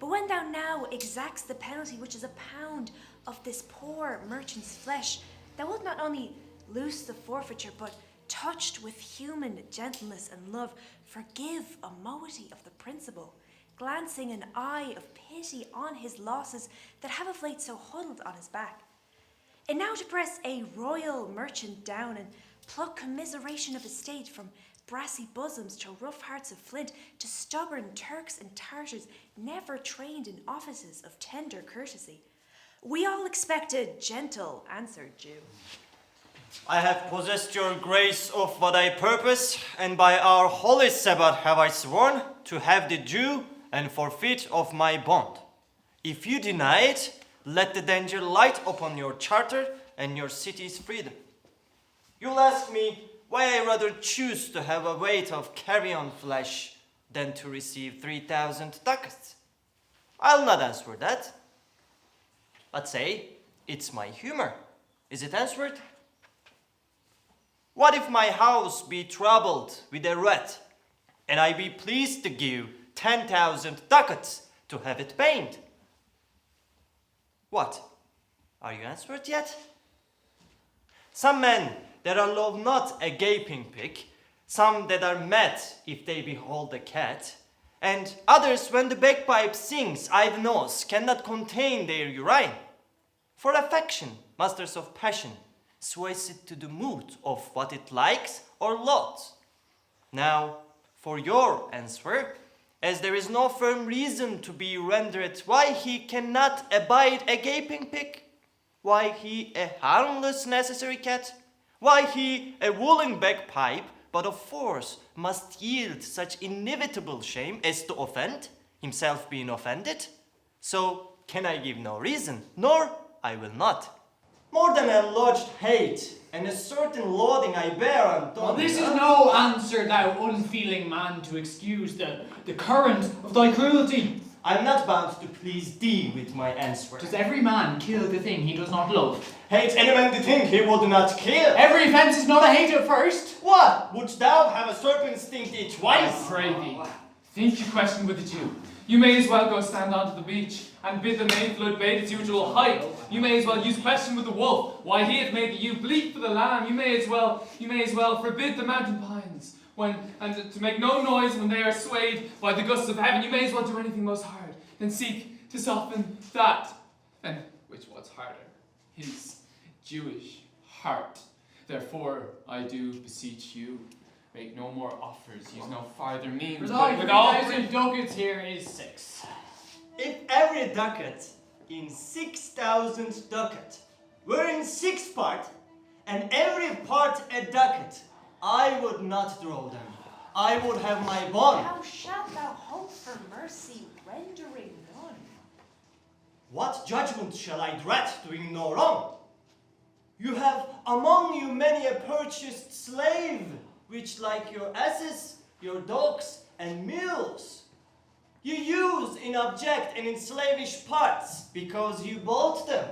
S19: But when thou now exacts the penalty, which is a pound of this poor merchant's flesh, thou wilt not only loose the forfeiture, but touched with human gentleness and love, forgive a moiety of the principal, glancing an eye of pity on his losses that have of late so huddled on his back. And now to press a royal merchant down and pluck commiseration of his state from brassy bosoms to rough hearts of flint, to stubborn Turks and Tartars never trained in offices of tender courtesy. We all expect a gentle answer, Jew.
S11: I have possessed your grace of what I purpose, and by our holy Sabbath have I sworn to have the due and forfeit of my bond. If you deny it, let the danger light upon your charter and your city's freedom. You'll ask me why I rather choose to have a weight of carrion flesh than to receive 3,000 ducats. I'll not answer that. But say, it's my humor. Is it answered? What if my house be troubled with a rat, and I be pleased to give 10,000 ducats to have it painted? What? Are you answered yet? Some men that are love not a gaping pig, some that are mad if they behold a cat, and others when the bagpipe sings, the nose cannot contain their urine. For affection, masters of passion, sways it to the mood of what it likes or loathes. Now, for your answer, as there is no firm reason to be rendered why he cannot abide a gaping pig, why he a harmless necessary cat, why he a woolen bagpipe, but of force must yield such inevitable shame as to offend, himself being offended, so can I give no reason, nor I will not. More than a lodged hate and a certain loathing I bear on
S4: Well, this is no answer, thou unfeeling man, to excuse the current of thy cruelty.
S11: I'm not bound to please thee with my answer.
S4: Does every man kill the thing he does not love?
S11: Hate any man the thing he would not kill.
S4: Every offence is not a hate at first.
S11: What? Wouldst thou have a serpent sting thee twice?
S1: I pray thee, think you question with the Jew. You may as well go stand onto the beach and bid the main flood bathe its usual height. You may as well use question with the wolf, why he hath made the ewe bleat for the lamb. You may as well forbid the mountain pines and to make no noise when they are swayed by the gusts of heaven. You may as well do anything most hard than seek to soften that. And which was harder? His Jewish heart. Therefore I do beseech you, make no more offers, use no farther means.
S4: But with all 3,000 ducats here is 6.
S11: If every ducat in 6,000 ducat were in 6 part, and every part a ducat, I would not draw them. I would have my bond.
S19: How shalt thou hope for mercy, rendering none?
S11: What judgment shall I dread, doing no wrong? You have among you many a purchased slave, which like your asses, your dogs, and mules, you use in abject and in slavish parts, because you bought them.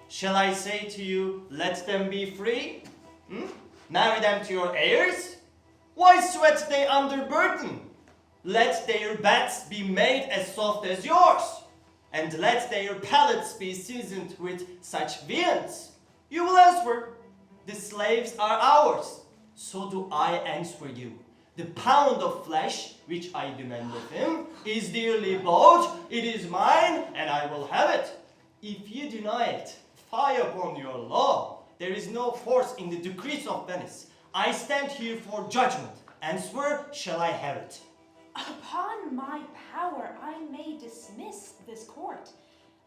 S11: Shall I say to you, let them be free? Marry them to your heirs? Why sweat they under burden? Let their beds be made as soft as yours, and let their palates be seasoned with such viands. You will answer, the slaves are ours. So do I answer you. The pound of flesh which I demand of him is dearly bought. It is mine, and I will have it. If you deny it, fie upon your law. There is no force in the decrees of Venice. I stand here for judgment. Answer, shall I have it?
S19: Upon my power, I may dismiss this court,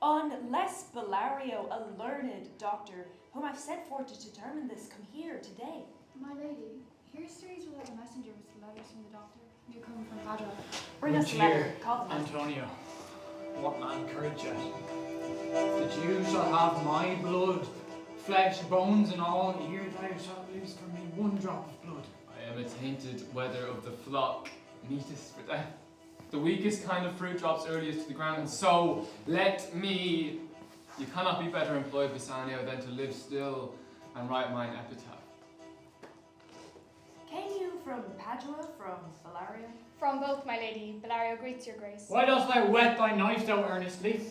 S19: unless Bellario, a learned doctor, whom I've sent for to determine this, come here today.
S2: My lady, here's series without a messenger with letters from the doctor. You come from Padua.
S19: Bring us a letter. Call them.
S4: Antonio, what man courage yet? The Jew shall have my blood, flesh, bones, and all. Here thou shalt lose for me one drop of blood.
S1: I am a tainted wether of the flock, meetest for death. The weakest kind of fruit drops earliest to the ground, and so let me. You cannot be better employed, Bassanio, than to live still and write mine epitaph.
S19: Came you from Padua, from Bellario?
S8: From both, my lady. Bellario greets your grace.
S4: Why dost thou whet thy knife so earnestly?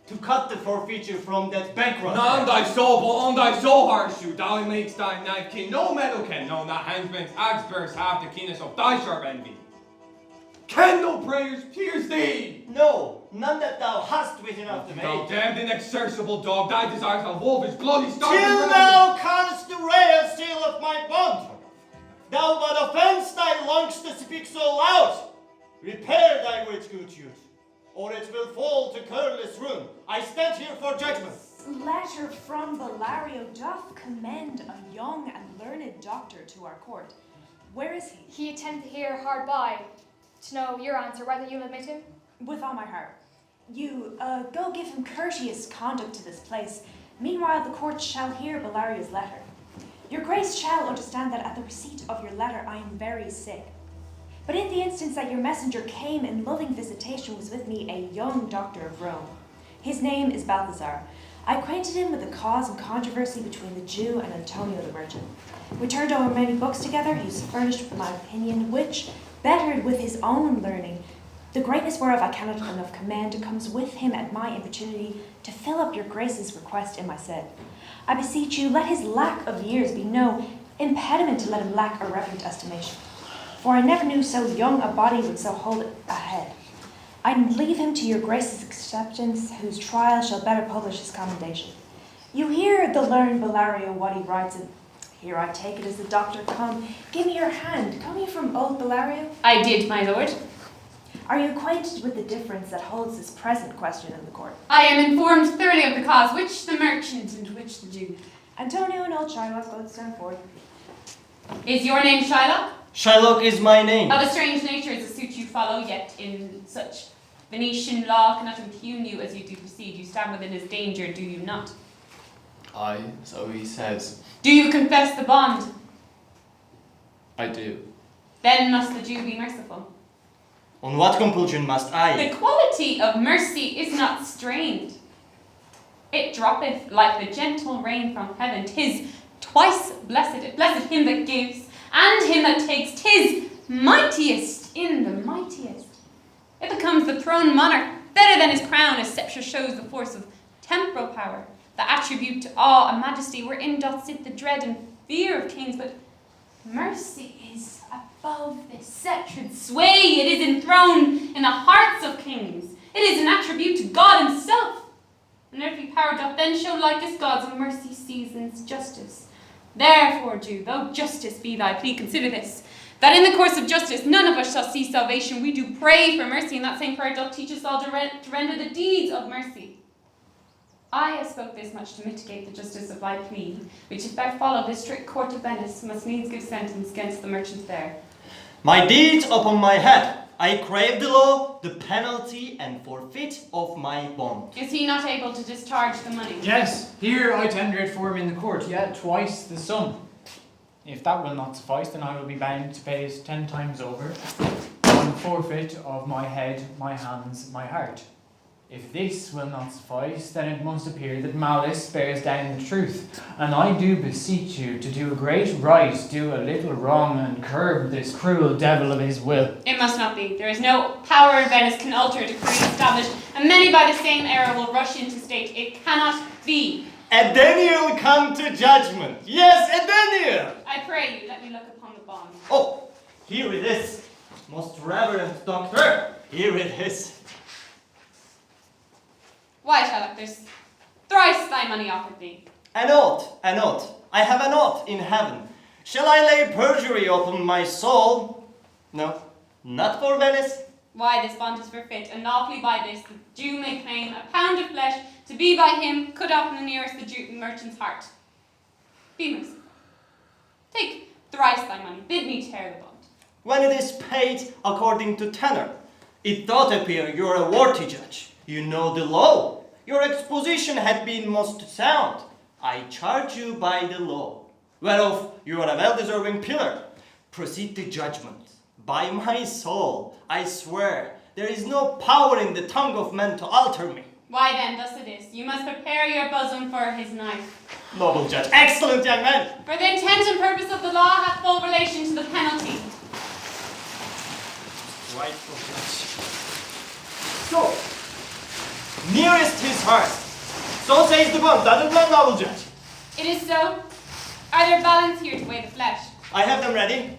S11: To cut the forfeiture from that bankrupt.
S6: On thy soul, but on thy soul, horseshoe, thou makes thy knife keen. No metal can know that handsman's axe bears half the keenness of thy sharp envy. Can no prayers pierce thee?
S11: No, none that thou hast wit enough to
S6: Thou
S11: make.
S6: damned inexorcible dog, thy desires shall wolf his bloody star.
S11: Till thou canst the rail seal of my bond. Thou but offense thy lungs to speak so loud. Repair thy words, good youth, or it will fall to careless ruin. I stand here for judgment.
S19: Letter from Bellario doth commend a young and learned doctor to our court. Where is he?
S8: He attendeth here hard by. To know your answer, whether you'll admit him?
S19: With all my heart. You, go give him courteous conduct to this place. Meanwhile, the court shall hear Bellario's letter. Your grace shall understand that at the receipt of your letter I am very sick. But in the instance that your messenger came in loving visitation was with me a young doctor of Rome. His name is Balthazar. I acquainted him with the cause and controversy between the Jew and Antonio the merchant. We turned over many books together. He was furnished with my opinion, which, bettered with his own learning, the greatness whereof I cannot enough commend, comes with him at my importunity to fill up your grace's request in my stead. I beseech you, let his lack of years be no impediment to let him lack a reverent estimation. For I never knew so young a body would so hold a head. I leave him to your grace's acceptance, whose trial shall better publish his commendation. You hear the learned Bellario what he writes, and here I take it as the doctor come. Give me your hand. Come you from old Bellario?
S9: I did, my lord.
S19: Are you acquainted with the difference that holds this present question in the court?
S9: I am informed thoroughly of the cause, which the merchant and which the Jew.
S19: Antonio and old Shylock both stand forward.
S9: Is your name Shylock?
S11: Shylock is my name.
S9: Of a strange nature is a suit you follow, yet in such Venetian law cannot impugn you as you do proceed. You stand within his danger, do you not?
S1: Aye, so he says.
S9: Do you confess the bond?
S1: I do.
S9: Then must the Jew be merciful.
S11: On what compulsion must I?
S9: The quality of mercy is not strained. It droppeth like the gentle rain from heaven. 'Tis twice blessed. Blessed him that gives, and him that takes. 'Tis mightiest in the mightiest. It becomes the throned monarch better than his crown. His sceptre shows the force of temporal power, the attribute to awe and majesty, wherein doth sit the dread and fear of kings. But mercy is above this sceptred sway. It is enthroned in the hearts of kings. It is an attribute to God himself. And every power doth then show like as God's, and mercy seasons justice. Therefore, Jew, though justice be thy plea, consider this, that in the course of justice none of us shall see salvation. We do pray for mercy, and that same prayer doth teach us all to render the deeds of mercy. I have spoke this much to mitigate the justice of thy plea, which if thou follow this strict court of Venice, must needs give sentence against the merchant there.
S11: My deeds upon my head. I crave the law, the penalty, and forfeit of my bond.
S9: Is he not able to discharge the money?
S4: Yes, here I tender it for him in the court, yet twice the sum. If that will not suffice, then I will be bound to pay it 10 times over, on forfeit of my head, my hands, my heart. If this will not suffice, then it must appear that malice bears down the truth, and I do beseech you to do a great right, do a little wrong, and curb this cruel devil of his will.
S9: It must not be. There is no power in Venice can alter a decree established, and many by the same error will rush into state. It cannot be.
S11: Edeniel come to judgment. Yes, Edeniel!
S9: I pray you, let me look upon the bond.
S11: Oh, Here it is. Most reverend doctor, here it is.
S9: Why, Sherlock, there's thrice thy money offered thee.
S11: An oath. I have an oath in heaven. Shall I lay perjury upon my soul? No, not for Venice.
S9: Why, this bond is for fit, and lawfully by this the Jew may claim a pound of flesh to be by him cut off the nearest the Jew merchant's heart. Be merciful. Take thrice thy money, bid me tear the bond.
S11: When it is paid according to tenor, it doth appear you are a worthy judge. You know the law. Your exposition had been most sound. I charge you by the law, whereof you are a well-deserving pillar. Proceed to judgment. By my soul, I swear, there is no power in the tongue of man to alter me.
S9: Why then, thus it is. You must prepare your bosom for his knife.
S11: Noble judge, excellent young man.
S9: For the intent and purpose of the law hath full relation to the penalty.
S11: Rightful judge. So, nearest his heart. So says the bond, doesn't it, noble judge?
S9: It is so. Are there balance here to weigh the flesh?
S11: I have them ready.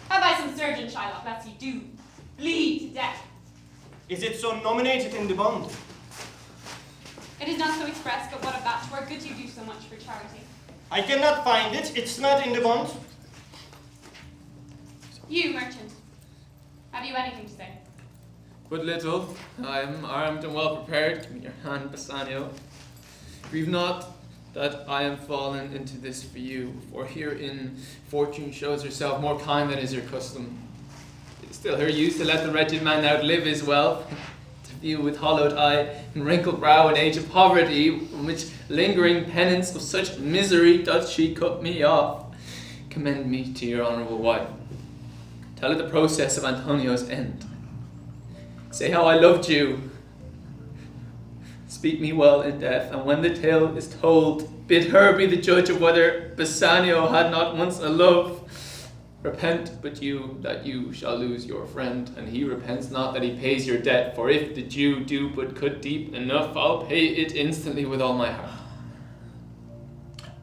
S9: How about some surgeon, Shylock, lest you do bleed to death?
S11: Is it so nominated in the bond?
S9: It is not so expressed, but what of that? 'Twere good you do so much for charity.
S11: I cannot find it. It's not in the bond.
S9: You, merchant, have you anything to say?
S1: But little. I am armed and well prepared. Give me your hand, Bassanio. Grieve not that I am fallen into this for you, for herein fortune shows herself more kind than is her custom. It is still her use to let the wretched man outlive his wealth, to view with hollowed eye and wrinkled brow an age of poverty, from which lingering penance of such misery doth she cut me off. Commend me to your honourable wife. Tell her the process of Antonio's end. Say how I loved you. Speak me well in death, and when the tale is told, bid her be the judge of whether Bassanio had not once a love. Repent but you that you shall lose your friend, and he repents not that he pays your debt, for if the Jew do but cut deep enough, I'll pay it instantly with all my heart.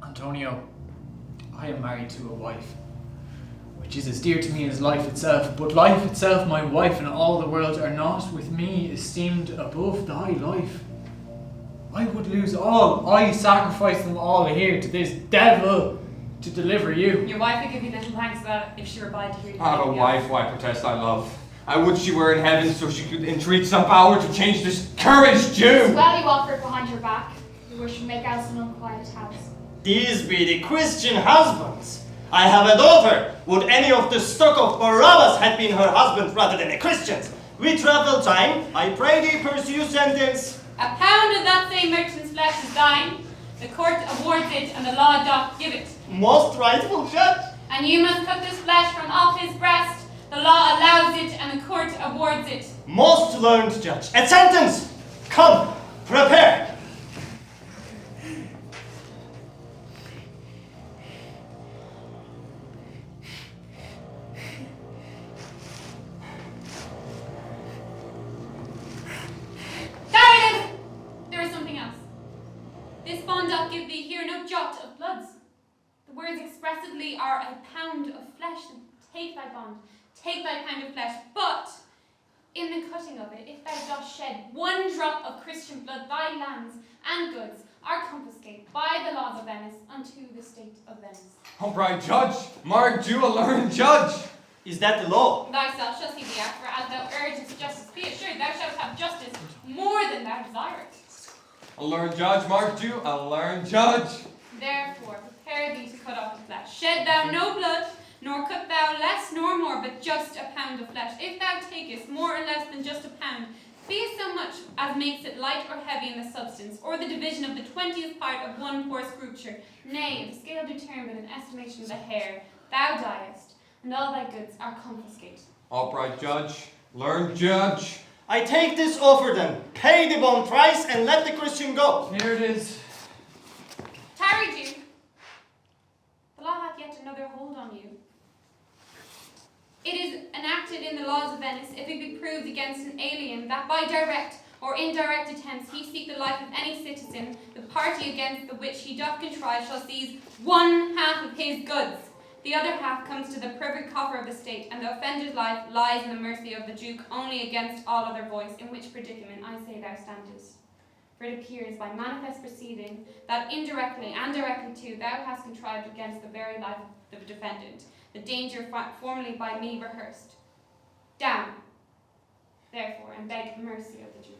S4: Antonio, I am married to a wife, which is as dear to me as life itself, but life itself, my wife, and all the world are not with me esteemed above thy life. I would lose all. I sacrifice them all here to this devil to deliver you.
S9: Your wife would give you little thanks for that if she were by to hear you.
S6: I have a wife who I protest I love. I would she were in heaven so she could entreat some power to change this current Jew.
S8: Well, you offered behind your back. You wish to make us an unquiet house.
S11: These be the Christian husbands. I have a daughter. Would any of the stock of Barabbas had been her husband rather than a Christian's? We travel time. I pray thee pursue sentence.
S9: A pound of that same merchant's flesh is thine. The court awards it, and the law doth give it.
S11: Most rightful judge.
S9: And you must cut this flesh from off his breast. The law allows it, and the court awards it.
S11: Most learned judge. A sentence. Come, prepare.
S9: There is something else. This bond doth give thee here no jot of bloods. The words expressively are a pound of flesh. Take thy bond, take thy pound of flesh, but in the cutting of it, if thou dost shed one drop of Christian blood, thy lands and goods are confiscated by the laws of Venice unto the state of Venice.
S6: Alright, judge. Mark Jew, a learned judge.
S11: Is that the law?
S9: Thyself shall see the act, for as thou urgest justice, be assured thou shalt have justice more than thou desirest.
S6: A learned judge, Mark Jew, a learned judge.
S9: Therefore, prepare thee to cut off the flesh. Shed thou no blood, nor cut thou less nor more, but just a pound of flesh. If thou takest more or less than just a pound, be it so much as makes it light or heavy in the substance, or the division of the 20th part of one poor scripture. Nay, the scale determined in estimation of the hair, thou diest, and all thy goods are confiscated.
S6: Upright judge, learned judge.
S11: I take this offer then. Pay the bond price and let the Christian go.
S4: Here it is.
S9: Tarry, Jew. The law hath yet another hold on you. It is enacted in the laws of Venice, if it be proved against an alien that by direct or indirect attempts he seek the life of any citizen, the party against the which he doth contrive shall seize 1/2 of his goods. The other half comes to the privy coffer of the state, and the offended life lies in the mercy of the Duke only against all other voice, in which predicament I say thou standest. For it appears by manifest proceeding that indirectly and directly too thou hast contrived against the very life of the defendant, the danger formerly by me rehearsed. Down, therefore, and beg mercy of the Duke.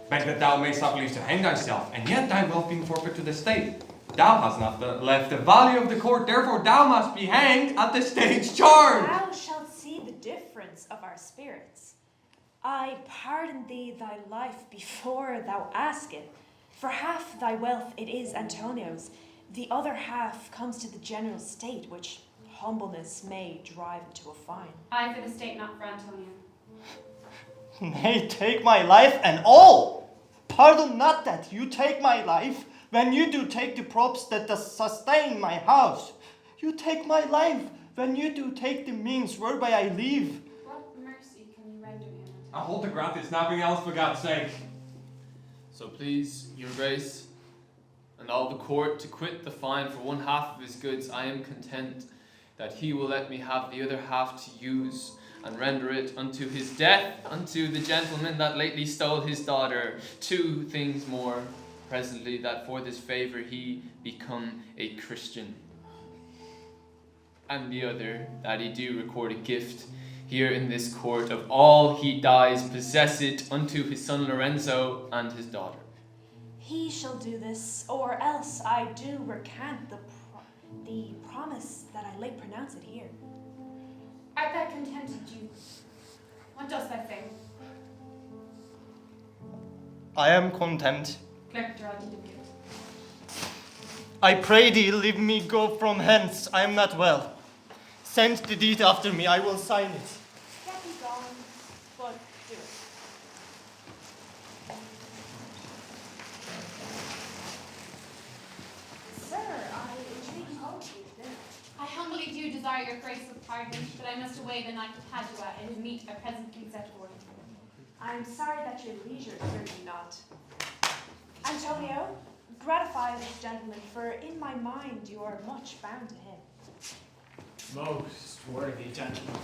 S6: Beg that thou mayst have leave to hang thyself, and yet thy wealth being forfeit to the state. Thou hast not left the value of the court, therefore thou must be hanged at the state's charge.
S19: Thou shalt see the difference of our spirits. I pardon thee thy life before thou ask it. For half thy wealth it is Antonio's, the other half comes to the general state, which humbleness may drive into a fine.
S9: I for the state, not for Antonio.
S11: Nay, take my life and all. Pardon not that you take my life, when you do take the props that does sustain my house. You take my life, when you do take the means whereby I live.
S9: What mercy can you render him?
S6: I hold to grant this, nothing else for God's sake.
S1: So please, your grace, and all the court to quit the fine for one half of his goods, I am content that he will let me have the other half to use, and render it unto his death, unto the gentleman that lately stole his daughter. 2 things more, presently, that for this favour he become a Christian. And the other, that he do record a gift here in this court of all he dies, possess it unto his son Lorenzo and his daughter.
S19: He shall do this, or else I do recant the promise that I late pronounced it here.
S9: Art thou contented, Duke? What dost thou say?
S11: I am content.
S9: Clerk, draw deed of gift.
S11: I pray thee, leave me go from hence. I am not well. Send the deed after me, I will sign it.
S19: Get me gone, but do it. Sir, I entreat you to dinner.
S9: I humbly do desire your grace of pardon, but I must away the night of Padua, and his meat I presently set forth.
S19: I am sorry that your leisure serves you not. Antonio, gratify this gentleman, for in my mind you are much bound to him.
S14: Most worthy gentlemen,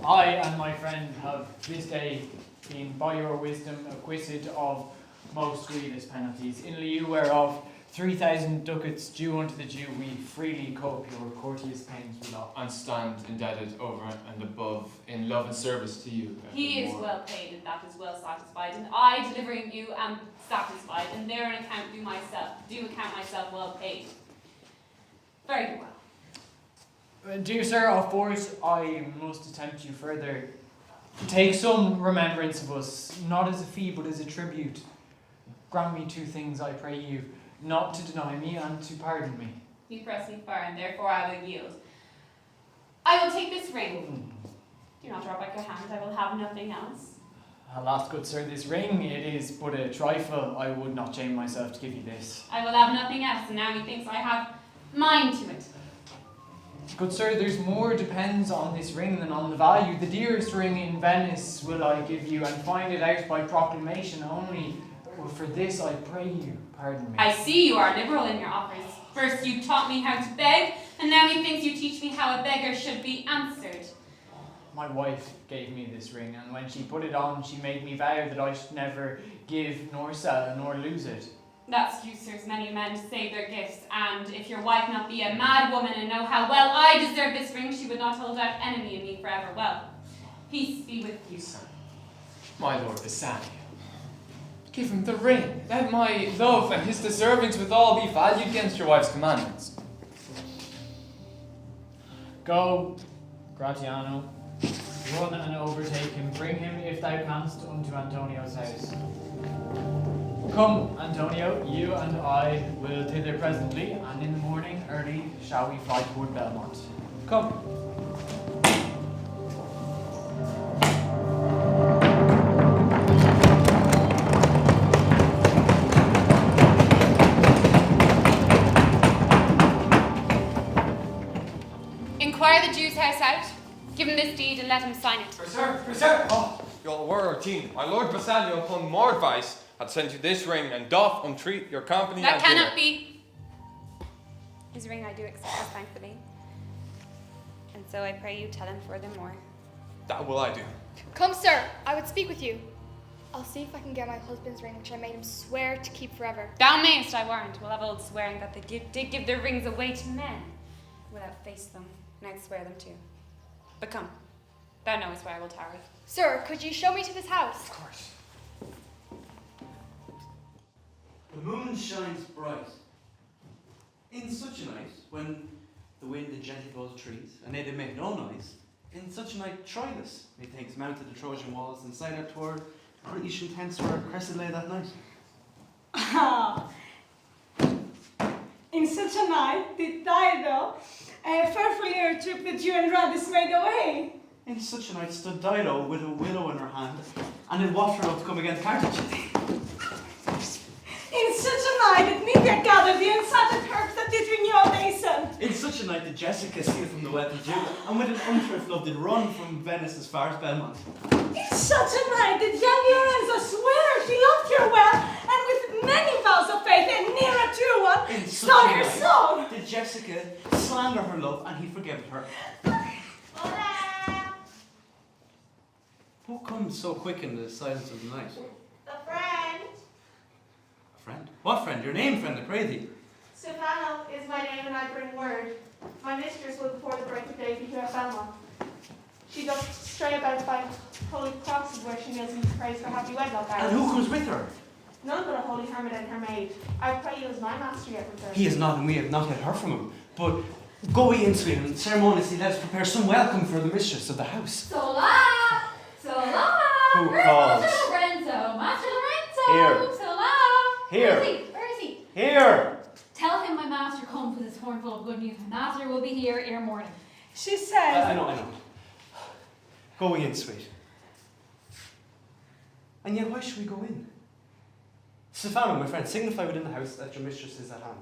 S14: I and my friend have this day been by your wisdom acquitted of most grievous penalties, in lieu whereof 3,000 ducats due unto the Jew we freely cope your courteous pains withal.
S1: And stand indebted over and above in love and service to you.
S9: He is well paid, and that is well satisfied, and I, delivering you, am satisfied, and therein account do account myself well paid. Very well.
S14: Dear sir, of course I must attempt you further. Take some remembrance of us, not as a fee, but as a tribute. Grant me 2 things, I pray you, not to deny me and to pardon me.
S9: You press me far, and therefore I will yield. I will take this ring. Do not draw back your hand, I will have nothing else.
S14: Alas, good sir, this ring, it is but a trifle. I would not shame myself to give you this.
S9: I will have nothing else, and now methinks I have mind to it.
S14: Good sir, there's more depends on this ring than on the value. The dearest ring in Venice will I give you, and find it out by proclamation only. For this I pray you, pardon me.
S9: I see you are liberal in your offers. First you taught me how to beg, and now methinks you teach me how a beggar should be answered.
S14: My wife gave me this ring, and when she put it on, she made me vow that I should never give, nor sell, nor lose it.
S9: That serves many men to save their gifts, and if your wife not be a mad woman and know how well I deserve this ring, she would not hold out enemy in me forever. Well, peace be with you.
S1: My lord Bassanio, give him the ring. Let my love and his deservings withal be valued against your wife's commandments.
S14: Go, Gratiano, run and overtake him. Bring him, if thou canst, unto Antonio's house. Come, Antonio, you and I will thither presently, and in the morning early shall we fly toward Belmont. Come.
S9: Inquire the Jew's house out, give him this deed, and let him sign it.
S6: Sir! Oh, your word, team. My lord Bassanio, upon more advice, had sent you this ring, and doth entreat your company.
S9: That cannot be. His ring I do accept, thankfully. and so I pray you tell him furthermore.
S6: That will I do.
S8: Come, sir, I would speak with you. I'll see if I can get my husband's ring, which I made him swear to keep forever.
S9: Thou mayest, I warrant. We'll have old swearing that they did give their rings away to men without face them, and I'd swear them too. But come, thou knowest where I will tarry.
S8: Sir, could you show me to this house?
S6: Of course.
S5: The moon shines bright. In such a night, when the wind did gently blow the trees, and they did make no noise, in such a night Troilus, methinks, mounted the Trojan walls, and signed out toward Grecian tents where Cressid lay that night.
S15: Ah, in such a night did Dido fearfully trip that you and Rhodes made away.
S5: In such a night stood Dido with a willow in her hand, and did waft her up to come against Carthage.
S15: In such a night did Media gather the unsatted herbs that did renew all nation.
S5: In such a night did Jessica steal from the wealthy Jew, and with an unthrift love did run from Venice as far as Belmont.
S15: In such a night did young Lorenzo swear he loved her well, and with many vows of faith and near a true one,
S5: In
S15: stole
S5: such a
S15: her
S5: night
S15: soul.
S5: did Jessica slander her love, and he forgave her. Who comes so quick in the silence of the night?
S20: A friend.
S5: A friend? What friend? Your name, friend, I pray thee.
S20: Stefano is my name, and I bring word. My mistress will before the break of day be here at Belmont. She doth stray about by holy crosses where she kneels and prays for happy wedlock hours.
S5: And who comes with her?
S20: None but a holy hermit and her maid. I pray you as my master yet returned.
S5: He is not, and we have not yet heard from him. But go we into him, and ceremoniously let us prepare some welcome for the mistress of the house.
S13: Sola! Sola!
S5: Who
S13: Where's
S5: calls?
S13: Master Lorenzo? Master Lorenzo!
S5: Here.
S13: Sola!
S5: Here.
S13: Where is he? Where is he?
S5: Here!
S13: Tell him my master comes with his hornful of good news. My master will be here ere morning.
S15: She says.
S5: I know. Go we in, sweet. And yet, why should we go in? Stefano, my friend, signify within the house that your mistress is at hand.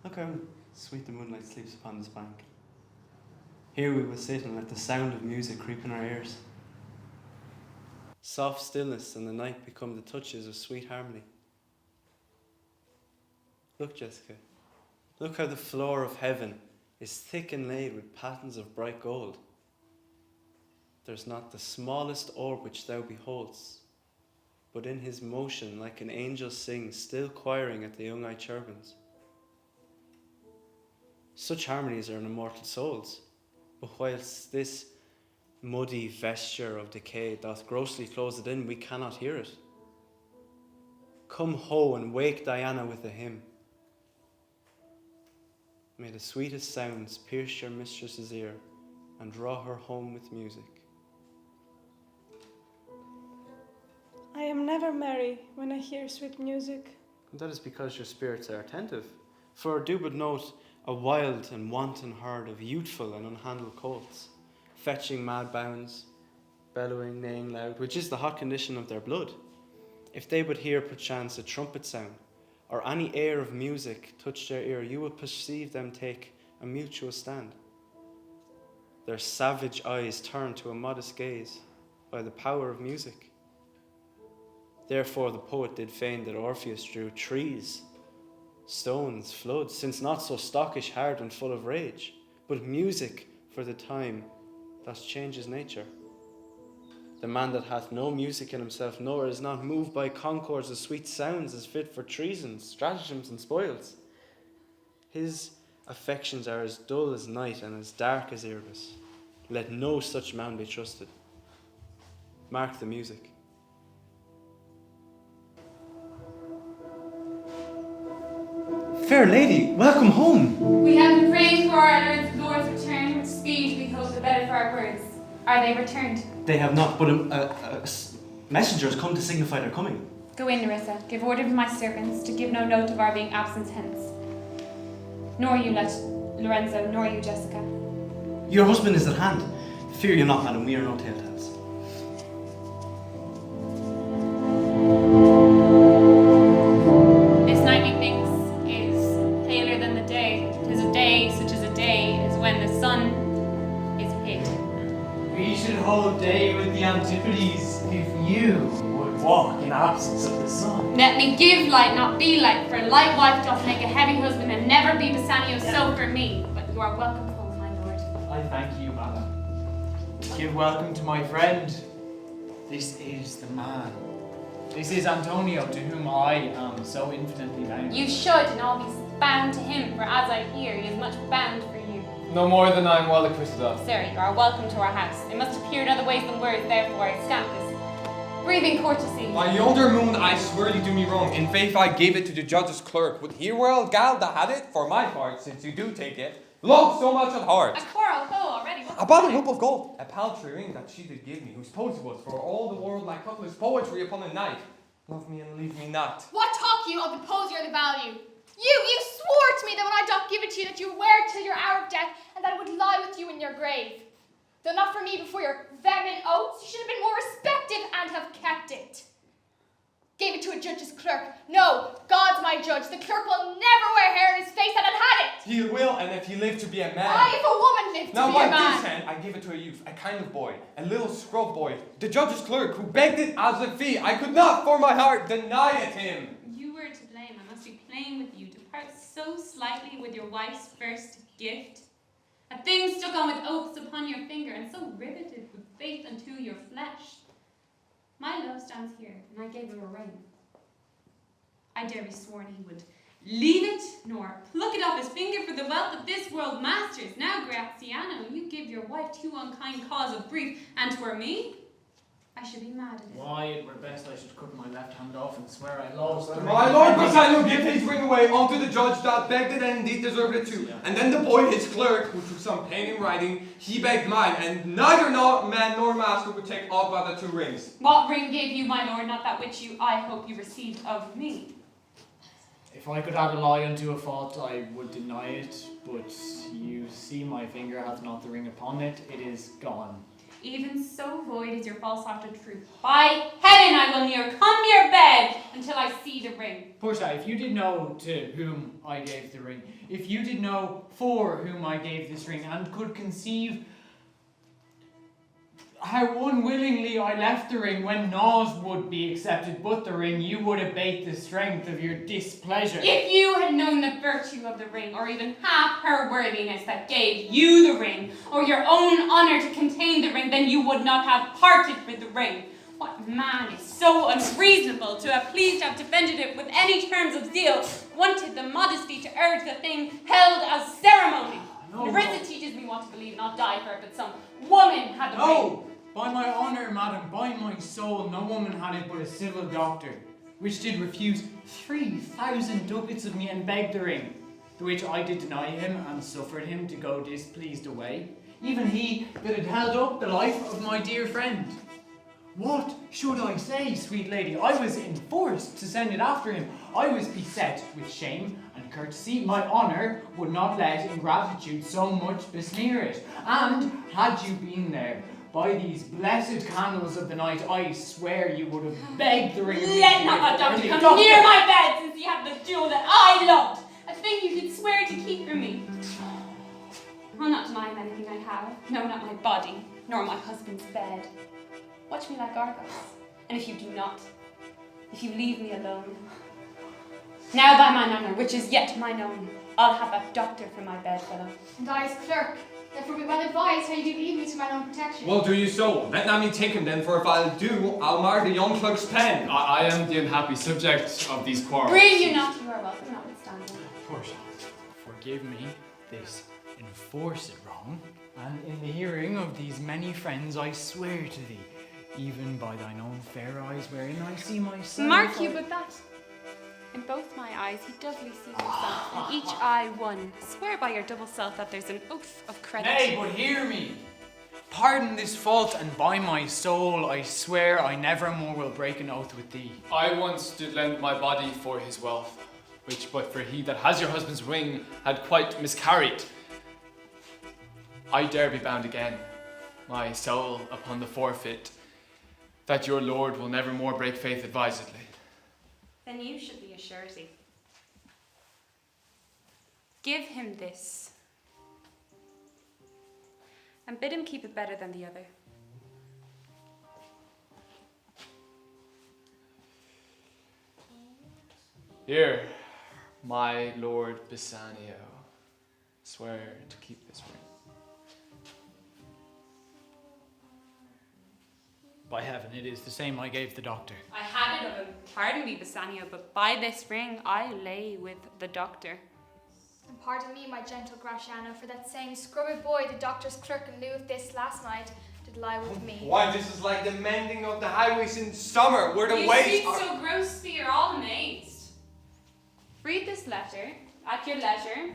S5: Look how sweet the moonlight sleeps upon this bank. Here we will sit and let the sound of music creep in our ears. Soft stillness and the night become the touches of sweet harmony. Look, Jessica. Look how the floor of heaven is thick and laid with patterns of bright gold. There's not the smallest orb which thou beholdst, but in his motion like an angel sings, still choiring at the young-eyed cherubims. Such harmonies are in immortal souls, but whilst this muddy vesture of decay doth grossly close it in, we cannot hear it. Come ho and wake Diana with a hymn. May the sweetest sounds pierce your mistress's ear and draw her home with music.
S15: I am never merry when I hear sweet music.
S5: And that is because your spirits are attentive. For do but note a wild and wanton herd of youthful and unhandled colts, fetching mad bounds, bellowing, neighing loud, which is the hot condition of their blood. If they but hear perchance a trumpet sound, or any air of music touch their ear, you will perceive them take a mutual stand. Their savage eyes turn to a modest gaze by the power of music. Therefore the poet did feign that Orpheus drew trees, stones, floods, since not so stockish, hard, and full of rage, but music for the time that changes nature. The man that hath no music in himself, nor is not moved by concords of sweet sounds, is fit for treasons, stratagems, and spoils. His affections are as dull as night and as dark as Erebus. Let no such man be trusted. Mark the music. Fair lady, welcome home.
S9: We have been praying for our Lord's return with speed. We hope the better for our words. Are they returned?
S5: They have not, but a messenger has come to signify their coming.
S9: Go in, Nerissa. Give order to my servants to give no note of our being absent hence. Nor you, Lorenzo, nor you, Jessica.
S5: Your husband is at hand. Fear you not, madam, we are no telltales.
S9: This night, methinks, is paler than the day. 'Tis a day such as a day is when the sun is hid.
S14: We should hold day with the Antipodes if you would
S4: walk in absence of the sun.
S9: Let me give light, not be light, for a light wife doth make a heavy husband, and never be Bassanio so for me. But you are welcome home, my lord.
S4: I thank you, madam. Give welcome to my friend. This is the man. This is Antonio, to whom I am so infinitely bound.
S9: You should, and all be bound to him, for as I hear, he is much bound for you.
S1: No more than I am well acquitted of.
S9: Sir, you are welcome to our house. It must appear in other ways than words, therefore I stamp this breathing courtesy.
S6: By yonder moon, I swear you do me wrong. In faith, I gave it to the judge's clerk. Would he well gal that had it? For my part, since you do take it, love so much at heart.
S9: A quarrel, already.
S6: About a hoop of gold, a paltry ring that she did give me, whose pose was for all the world like cutler's poetry upon a knight. Love me and leave me not.
S8: What talk you of the pose or the value? You swore to me that when I doth give it to you, that you would wear it till your hour of death, and that it would lie with you in your grave. Though not for me, but for your vehement oaths, you should have been more respected and have kept it. Gave it to a judge's clerk. No, God's my judge. The clerk will never wear hair in his face that had it.
S6: He will, and if he live to be a man.
S8: Aye, if a woman lived
S6: Now
S8: to be a
S6: by
S8: man.
S6: this hand, I give it to a youth, a kind of boy, a little scrub boy, the judge's clerk, who begged it as a fee. I could not, for my heart, deny it him.
S9: You were to blame. I must be plain with you. To part so slightly with your wife's first gift. A thing stuck on with oaths upon your finger, and so riveted with faith unto your flesh. My love stands here, and I gave him a ring. I dare be sworn he would leave it, nor pluck it off his finger for the wealth of this world masters. Now, Graziano, you give your wife too unkind cause of grief, and twere me, I should be mad at it.
S4: Why, it were best I should cut my left hand off and swear I lost the ring.
S6: My lord Bassanio give his ring away unto the judge that begged it and indeed deserved it too. And then the boy, his clerk, who took some pain in writing, he begged mine, and neither man nor master would take aught but the two rings.
S9: What ring gave you, my lord, not that which you, I hope, you received of me?
S4: If I could add a lie unto a fault, I would deny it, but you see my finger hath not the ring upon it, it is gone.
S9: Even so void is your false heart of truth. By heaven, I will near come near bed until I see the ring.
S4: Portia, if you did know to whom I gave the ring, if you did know for whom I gave this ring, and could conceive how unwillingly I left the ring when naught would be accepted but the ring, you would abate the strength of your displeasure.
S9: If you had known the virtue of the ring, or even half her worthiness that gave you the ring, or your own honour to contain the ring, then you would not have parted with the ring. What man is so unreasonable to have pleased to have defended it with any terms of zeal, wanted the modesty to urge the thing held as ceremony? Narissa teaches me what to believe, not die for it, but some woman had the ring.
S4: By my honour, madam, by my soul, no woman had it but a civil doctor, which did refuse 3,000 ducats of me and begged the ring, the which I did deny him and suffered him to go displeased away, even he that had held up the life of my dear friend. What should I say, sweet lady? I was enforced to send it after him. I was beset with shame and courtesy. My honour would not let ingratitude so much besmear it. And had you been there, by these blessed candles of the night, I swear you would have begged the ring.
S9: Let not a doctor come near my bed, since you have the jewel that I loved, a thing you could swear to keep from me. I'll not deny him anything I have, no, not my body, nor my husband's bed. Watch me like Argos, and if you do not, if you leave me alone, now by mine honour, which is yet mine own, I'll have a doctor for my bedfellow.
S8: And I as clerk, therefore be well advised how you do leave me to my own protection.
S6: Well, do you so. Let not me take him then, for if I'll do, I'll mar the young clerk's pen.
S1: I am the unhappy subject of these quarrels.
S9: Breathe you not, you are welcome notwithstanding.
S4: Portia, forgive me this enforced wrong, and in the hearing of these many friends I swear to thee, even by thine own fair eyes wherein I see myself.
S9: Mark you but that. In both my eyes he doubly sees himself, and each eye one. Swear by your double self that there's an oath of credit.
S4: Nay, but hear me. Pardon this fault, and by my soul I swear I never more will break an oath with thee.
S1: I once did lend my body for his wealth, which but for he that has your husband's ring had quite miscarried. I dare be bound again, my soul upon the forfeit, that your lord will never more break faith advisedly.
S9: Then you should be a surety. Give him this, and bid him keep it better than the other.
S1: Here, my Lord Bassanio, swear to keep this ring.
S4: By heaven, it is the same I gave the doctor.
S9: I had it of him. Pardon me, Bassanio, but by this ring I lay with the doctor.
S8: And pardon me, my gentle Gratiano, for that same scrubby boy, the doctor's clerk, in lieu of this last night, did lie with me.
S6: Why, this is like the mending of the highways in summer, where the
S9: You
S6: waves
S9: speak
S6: are...
S9: so grossly, you're all amazed. Read this letter, at your leisure.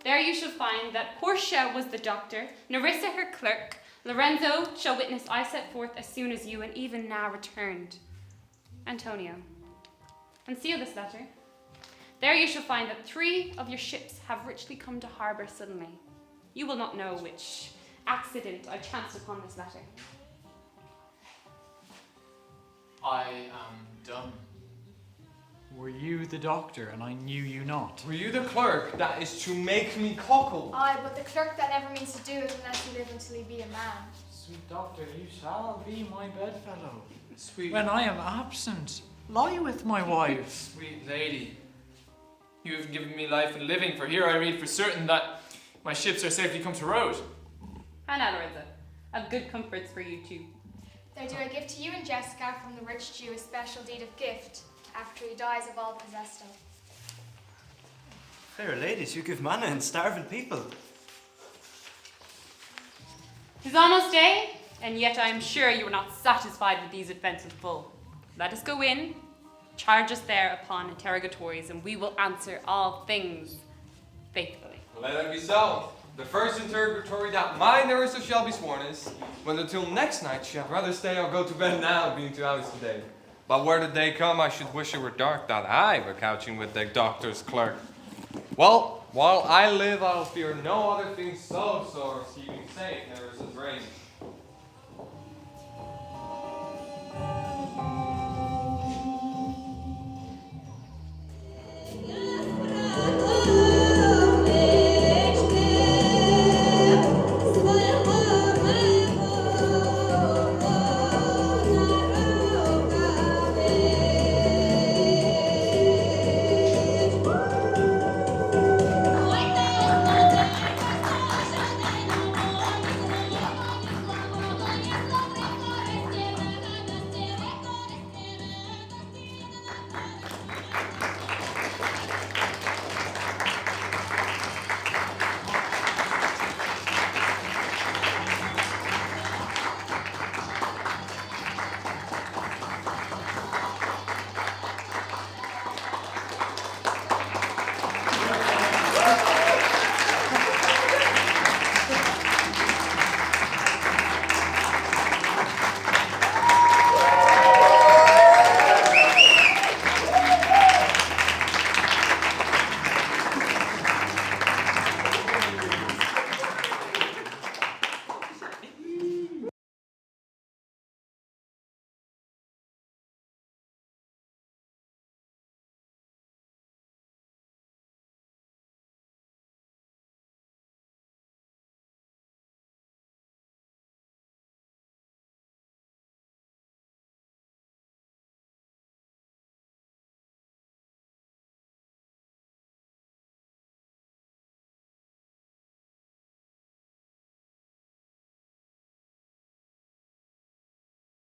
S9: There you shall find that Portia was the doctor, Nerissa her clerk, Lorenzo shall witness I set forth as soon as you, and even now returned. Antonio. And seal this letter. There you shall find that 3 of your ships have richly come to harbour suddenly. You will not know which accident I chanced upon this letter.
S1: I am dumb.
S4: Were you the doctor, and I knew you not?
S6: Were you the clerk that is to make me cockle?
S8: Aye, but the clerk that never means to do it unless he live until he be a man.
S4: Sweet doctor, you shall be my bedfellow.
S1: Sweet...
S4: When I am absent, lie with my wife.
S1: Sweet lady, you have given me life and living, for here I read for certain that my ships are safely come to road.
S9: And now, Lorenzo, I've good comforts for you too.
S8: There do I give to you and Jessica from the rich Jew a special deed of gift, after he dies of all possessed of.
S11: Fair ladies, you give manna and starving people.
S9: 'Tis almost day, and yet I am sure you are not satisfied with these events in full. Let us go in, charge us there upon interrogatories, and we will answer all things faithfully.
S6: Let it be so. The first interrogatory that my Nerissa shall be sworn is, whether till next night she had rather stay or go to bed now, being 2 hours today. But where the day come, I should wish it were dark, that I were couching with the doctor's clerk. Well, while I live, I'll fear no other thing so sore as keeping safe Nerissa's reign.